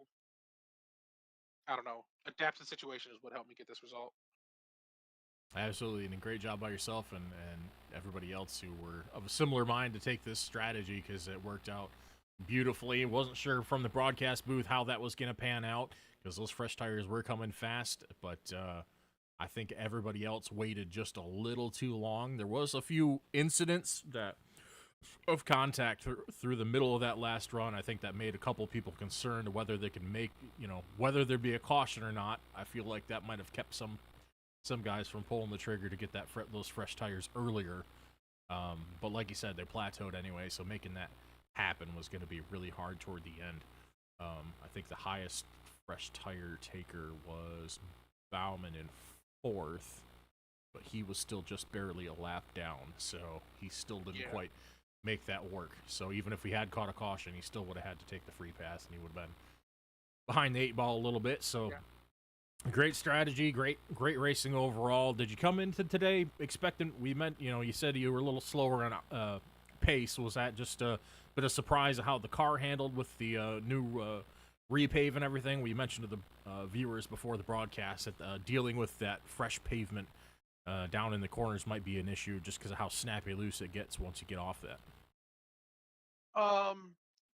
I don't know, adapt to the situation is what helped me get this result. Absolutely, and a great job by yourself and everybody else who were of a similar mind to take this strategy, because it worked out beautifully. Wasn't sure from the broadcast booth how that was going to pan out, because those fresh tires were coming fast, but I think everybody else waited just a little too long. There was a few incidents of contact through the middle of that last run. I think that made a couple people concerned whether they could make, whether there'd be a caution or not. I feel like that might have kept some guys from pulling the trigger to get those fresh tires earlier. But like you said, they plateaued anyway, so making that happen was going to be really hard toward the end. I think the highest fresh tire taker was Bauman in 4th, but he was still just barely a lap down, so he still didn't quite make that work. So even if we had caught a caution, he still would have had to take the free pass, and he would have been behind the 8 ball a little bit. So great strategy, great racing overall. Did you come into today expecting? You said you were a little slower on pace. Was that just a bit of surprise of how the car handled with the new repave and everything? We mentioned to the viewers before the broadcast that dealing with that fresh pavement down in the corners might be an issue, just because of how snappy loose it gets once you get off that.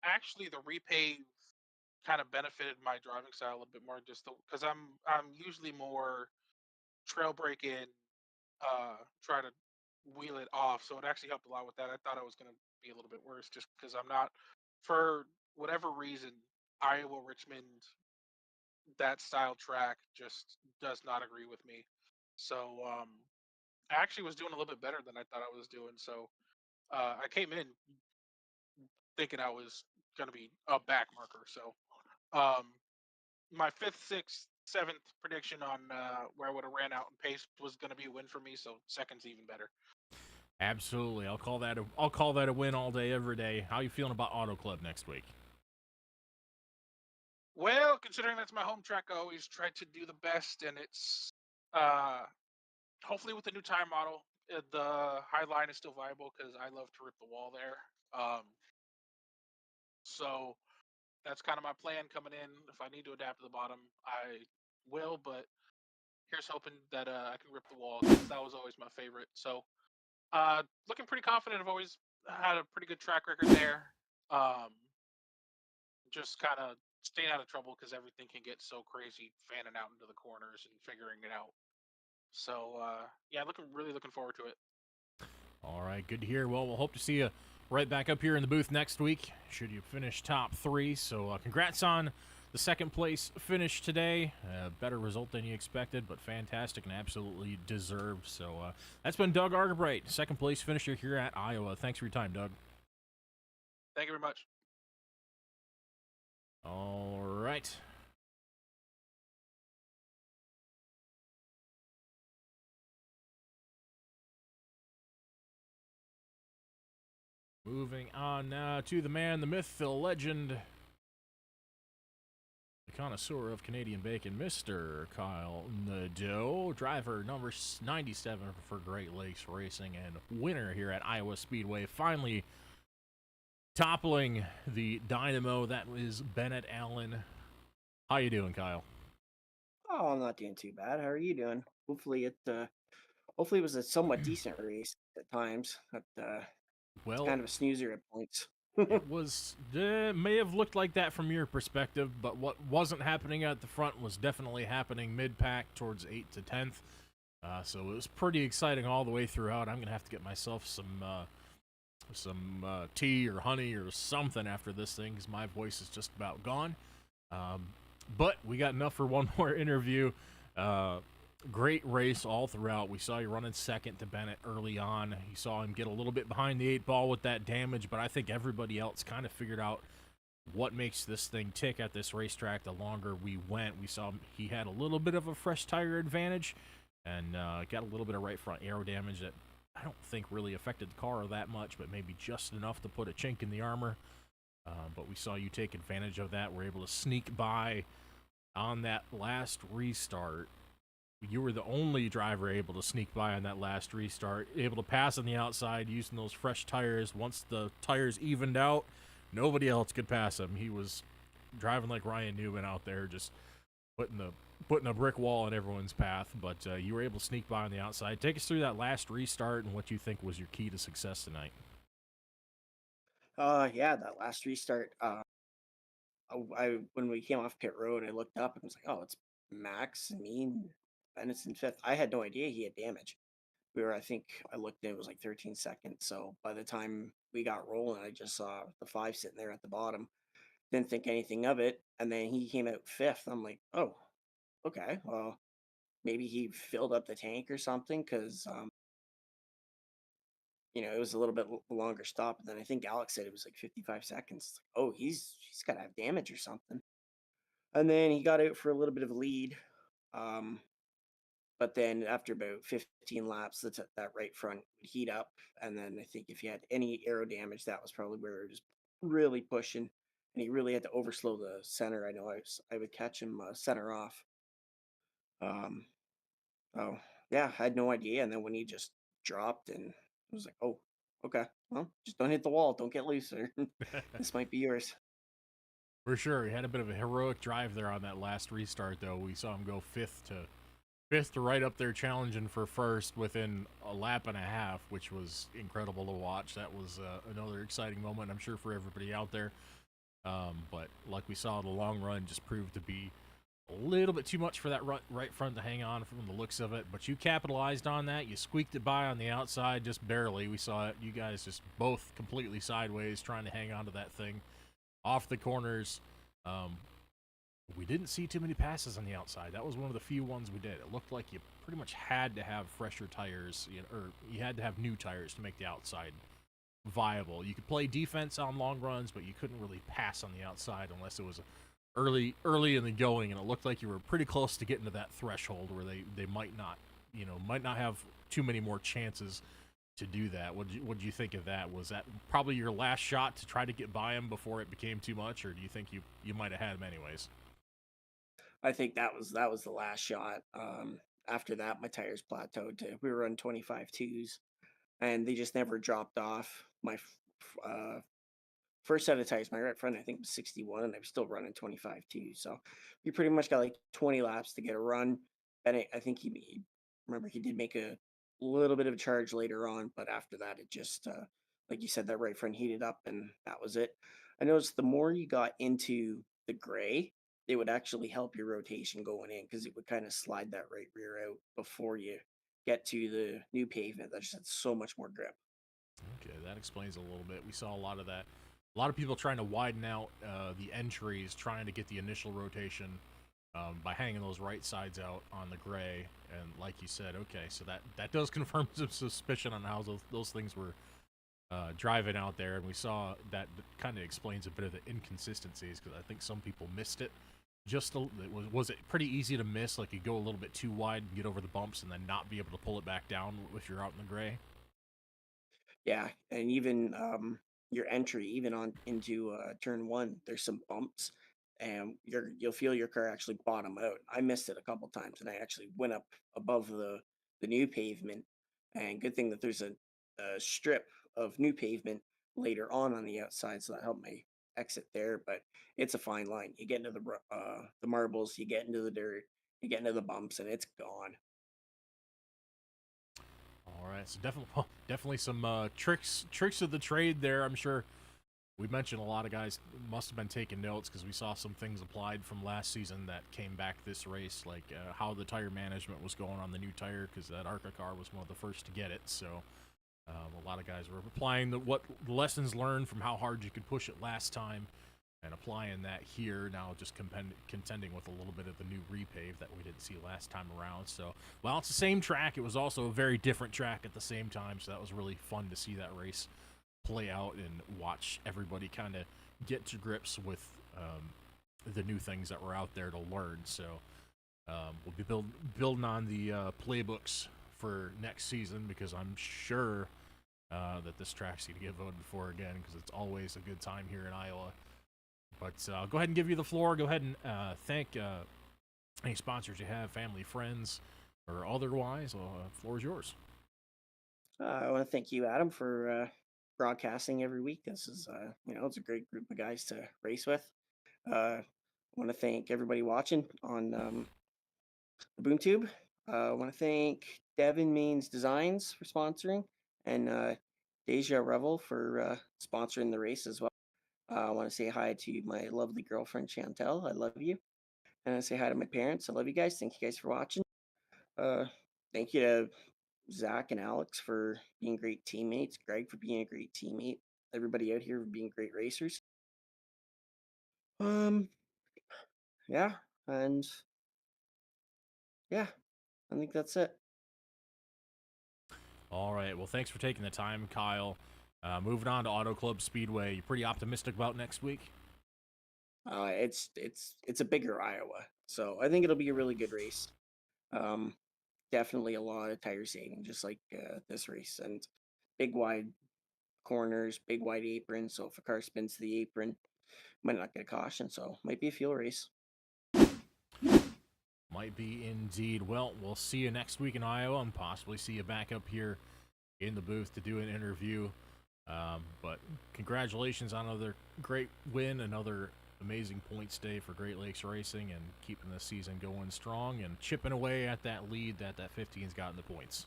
Actually, the repave kind of benefited my driving style a little bit more, just because I'm usually more trail braking, try to wheel it off. So it actually helped a lot with that. I thought I was going to be a little bit worse just because I'm not, for whatever reason, Iowa Richmond, that style track just does not agree with me. So I actually was doing a little bit better than I thought I was doing. So I came in thinking I was going to be a back marker. So um, my 5th, 6th, 7th prediction on where I would have ran out in pace was going to be a win for me. So 2nd's even better. Absolutely, I'll call that a win all day, every day. How you feeling about Auto Club next week? Well, considering that's my home track, I always try to do the best, and it's hopefully with the new tire model, the high line is still viable because I love to rip the wall there. So that's kind of my plan coming in. If I need to adapt to the bottom, I will, but here's hoping that I can rip the wall, 'cause that was always my favorite. So looking pretty confident. I've always had a pretty good track record there. Just kind of staying out of trouble because everything can get so crazy fanning out into the corners and figuring it out. So yeah, really looking forward to it. All right, good to hear. Well, we'll hope to see you right back up here in the booth next week, should you finish top 3. So congrats on the 2nd place finish today. Better result than you expected, but fantastic and absolutely deserved. So that's been Doug Argabright, 2nd place finisher here at Iowa. Thanks for your time, Doug. Thank you very much. All right. Moving on now to the man, the myth, the legend, the connoisseur of Canadian bacon, Mr. Kyle Nadeau, driver number 97 for Great Lakes Racing and winner here at Iowa Speedway, finally toppling the dynamo that was Bennett Allen. How you doing, Kyle? Oh, I'm not doing too bad. How are you doing? Hopefully it was a somewhat decent race at times. But Well, kind of a snoozer at points. it was may have looked like that from your perspective, but what wasn't happening at the front was definitely happening mid-pack towards 8th to 10th. So it was pretty exciting all the way throughout. I'm gonna have to get myself some tea or honey or something after this thing, because my voice is just about gone. But we got enough for one more interview. Great race all throughout. We saw you running second to Bennett early on. You saw him get a little bit behind the 8 ball with that damage, but I think everybody else kind of figured out what makes this thing tick at this racetrack. The longer we went, we saw he had a little bit of a fresh tire advantage and got a little bit of right front aero damage that I don't think really affected the car that much, but maybe just enough to put a chink in the armor. But we saw you take advantage of that. We're able to sneak by on that last restart. You were the only driver able to sneak by on that last restart, able to pass on the outside using those fresh tires. Once the tires evened out, nobody else could pass him. He was driving like Ryan Newman out there, just putting a brick wall in everyone's path. But you were able to sneak by on the outside. Take us through that last restart and what you think was your key to success tonight. Yeah, that last restart. I when we came off pit road, I looked up and was like, oh, it's Max, me, and Bennett's in fifth. I had no idea he had damage. I think I looked and it was like 13 seconds. So by the time we got rolling, I just saw the five sitting there at the bottom. Didn't think anything of it. And then he came out fifth. I'm like, oh, okay. Well, maybe he filled up the tank or something because, it was a little bit longer stop. And then I think Alex said it was like 55 seconds. It's like, oh, he's got to have damage or something. And then he got out for a little bit of a lead. Um, But then after about 15 laps, that right front would heat up. And then I think if he had any aero damage, that was probably where we were just really pushing. And he really had to overslow the center. I know I would catch him center off. Um, oh, yeah, I had no idea. And then when he just dropped and I was like, oh, okay, well, just don't hit the wall. Don't get looser. This might be yours. For sure, he had a bit of a heroic drive there on that last restart, though. We saw him go fifth to right up there challenging for first within a lap and a half, which was incredible to watch. That was another exciting moment, I'm sure, for everybody out there. But like we saw, the long run just proved to be a little bit too much for that right front to hang on from the looks of it. But you capitalized on that. You squeaked it by on the outside just barely. We saw it. You guys just both completely sideways trying to hang on to that thing off the corners. We didn't see too many passes on the outside. That was one of the few ones we did. It looked like you pretty much had to have fresher tires, or you had to have new tires to make the outside viable. You could play defense on long runs, but you couldn't really pass on the outside unless it was early in the going, and it looked like you were pretty close to getting to that threshold where they might not have too many more chances to do that. What did you think of that? Was that probably your last shot to try to get by him before it became too much, or do you think you might have had him anyways? I think that was the last shot. After that, my tires plateaued we were running 25 twos, and they just never dropped off. My first set of tires, my right front, I think was 61, and I was still running 25 twos. So we pretty much got like 20 laps to get a run. And I think remember he did make a little bit of a charge later on, but after that, it just like you said, that right front heated up, and that was it. I noticed the more you got into the gray, it would actually help your rotation going in because it would kind of slide that right rear out before you get to the new pavement. That just had so much more grip. Okay, that explains a little bit. We saw a lot of that. A lot of people trying to widen out the entries, trying to get the initial rotation by hanging those right sides out on the gray. And like you said, okay, so that does confirm some suspicion on how those things were driving out there. And we saw that kind of explains a bit of the inconsistencies because I think some people missed it. Was it pretty easy to miss? Like you go a little bit too wide and get over the bumps and then not be able to pull it back down if you're out in the gray? Yeah, and even your entry, even on into turn one, there's some bumps, and you'll feel your car actually bottom out. I missed it a couple times, and I actually went up above the new pavement. And good thing that there's a strip of new pavement later on the outside, so that helped me exit there. But it's a fine line. You get into the marbles, you get into the dirt, you get into the bumps, and it's gone. All right, so definitely some tricks of the trade there. I'm sure we mentioned a lot of guys must have been taking notes because we saw some things applied from last season that came back this race, like how the tire management was going on the new tire because that ARCA car was one of the first to get it. So a lot of guys were applying the lessons learned from how hard you could push it last time and applying that here now, just contending with a little bit of the new repave that we didn't see last time around. So while it's the same track, it was also a very different track at the same time, so that was really fun to see that race play out and watch everybody kind of get to grips with the new things that were out there to learn. So we'll be building on the playbooks for next season, because I'm sure that this track's going to get voted for again, because it's always a good time here in Iowa. But I'll go ahead and give you the floor. Go ahead and thank any sponsors you have, family, friends, or otherwise. Floor is yours. I want to thank you, Adam, for broadcasting every week. This is, it's a great group of guys to race with. I want to thank everybody watching on the BoomTube. I want to thank Devin Means Designs for sponsoring, and Déjà Revél for sponsoring the race as well. I want to say hi to my lovely girlfriend, Chantel. I love you. And I say hi to my parents. I love you guys. Thank you guys for watching. Thank you to Zach and Alex for being great teammates. Greg for being a great teammate. Everybody out here for being great racers. Yeah. And yeah, I think that's it. All right. Well, thanks for taking the time, Kyle. Moving on to Auto Club Speedway, you pretty optimistic about next week? It's a bigger Iowa, so I think it'll be a really good race. Definitely a lot of tire saving, just like this race, and big wide corners, big wide apron. So if a car spins to the apron, might not get a caution. So might be a fuel race. Might be indeed. Well, we'll see you next week in Iowa, and possibly see you back up here in the booth to do an interview. But congratulations on another great win, another amazing points day for Great Lakes Racing, and keeping the season going strong and chipping away at that lead that 15's got in the points.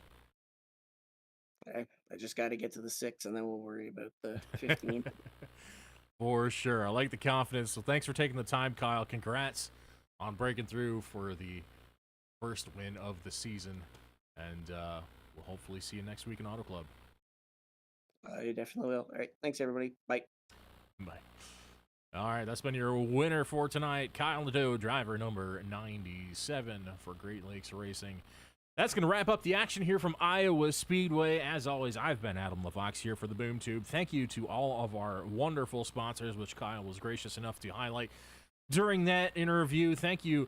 I just got to get to the 6, and then we'll worry about the 15. For sure. I like the confidence. So thanks for taking the time, Kyle. Congrats on breaking through for the first win of the season. And we'll hopefully see you next week in Auto Club. You definitely will. All right. Thanks, everybody. Bye. Bye. All right, that's been your winner for tonight, Kyle Nadeau, driver number 97 for Great Lakes Racing. That's going to wrap up the action here from Iowa Speedway. As always, I've been Adam LeVox here for the BoomTube. Thank you to all of our wonderful sponsors, which Kyle was gracious enough to highlight during that interview. Thank you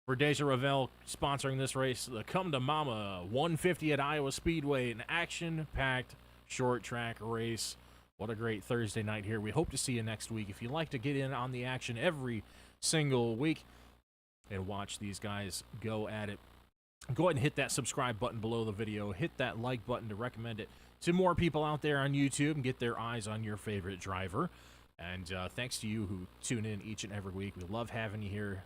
for Déjà Revél sponsoring this race. The Come to Mama 150 at Iowa Speedway, an action-packed short track race. What a great Thursday night here. We hope to see you next week. If you'd like to get in on the action every single week and watch these guys go at it, go ahead and hit that subscribe button below the video. Hit that like button to recommend it to more people out there on YouTube and get their eyes on your favorite driver. And thanks to you who tune in each and every week. We love having you here.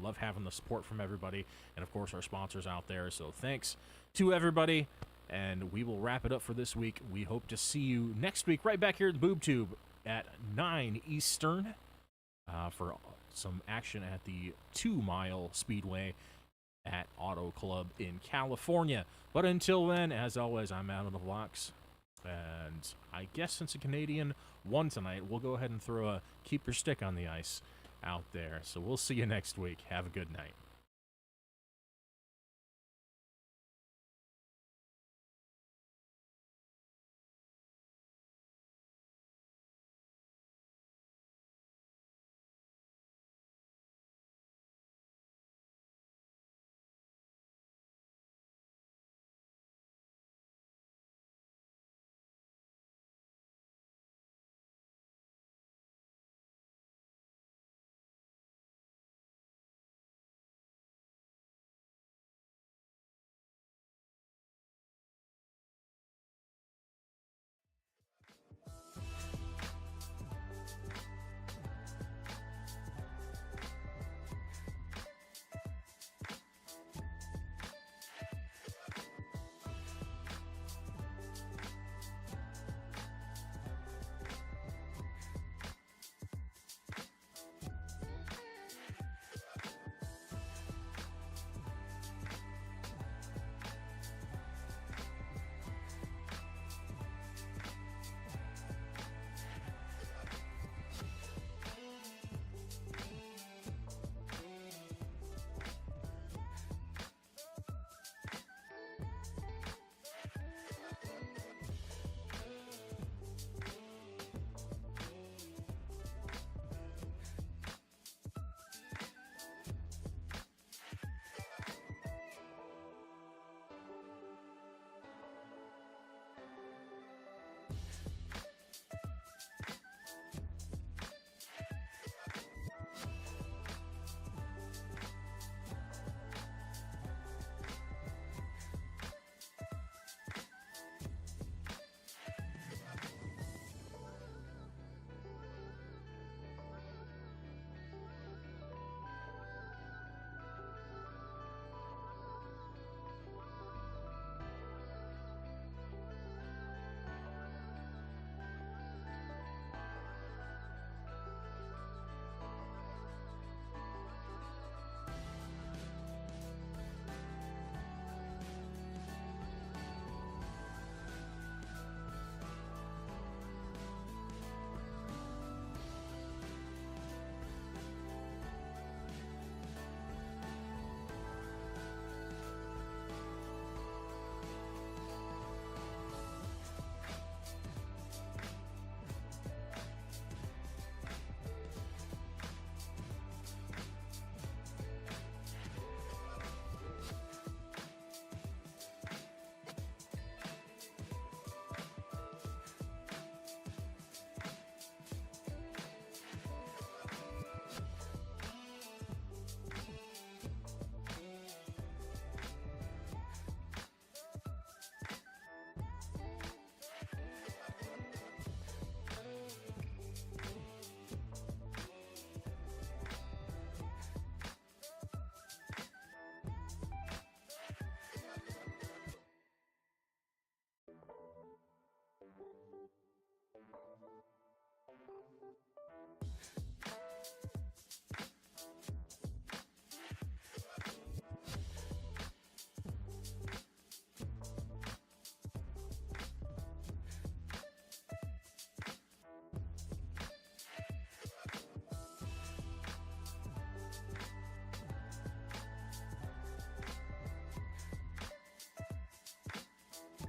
Love having the support from everybody. And, of course, our sponsors out there. So thanks to everybody. And we will wrap it up for this week. We hope to see you next week right back here at the BoomTube at 9 Eastern for some action at the 2 Mile Speedway at Auto Club in California. But until then, as always, I'm Adam LeVox. And I guess since a Canadian won tonight, we'll go ahead and throw a keep your stick on the ice out there. So we'll see you next week. Have a good night.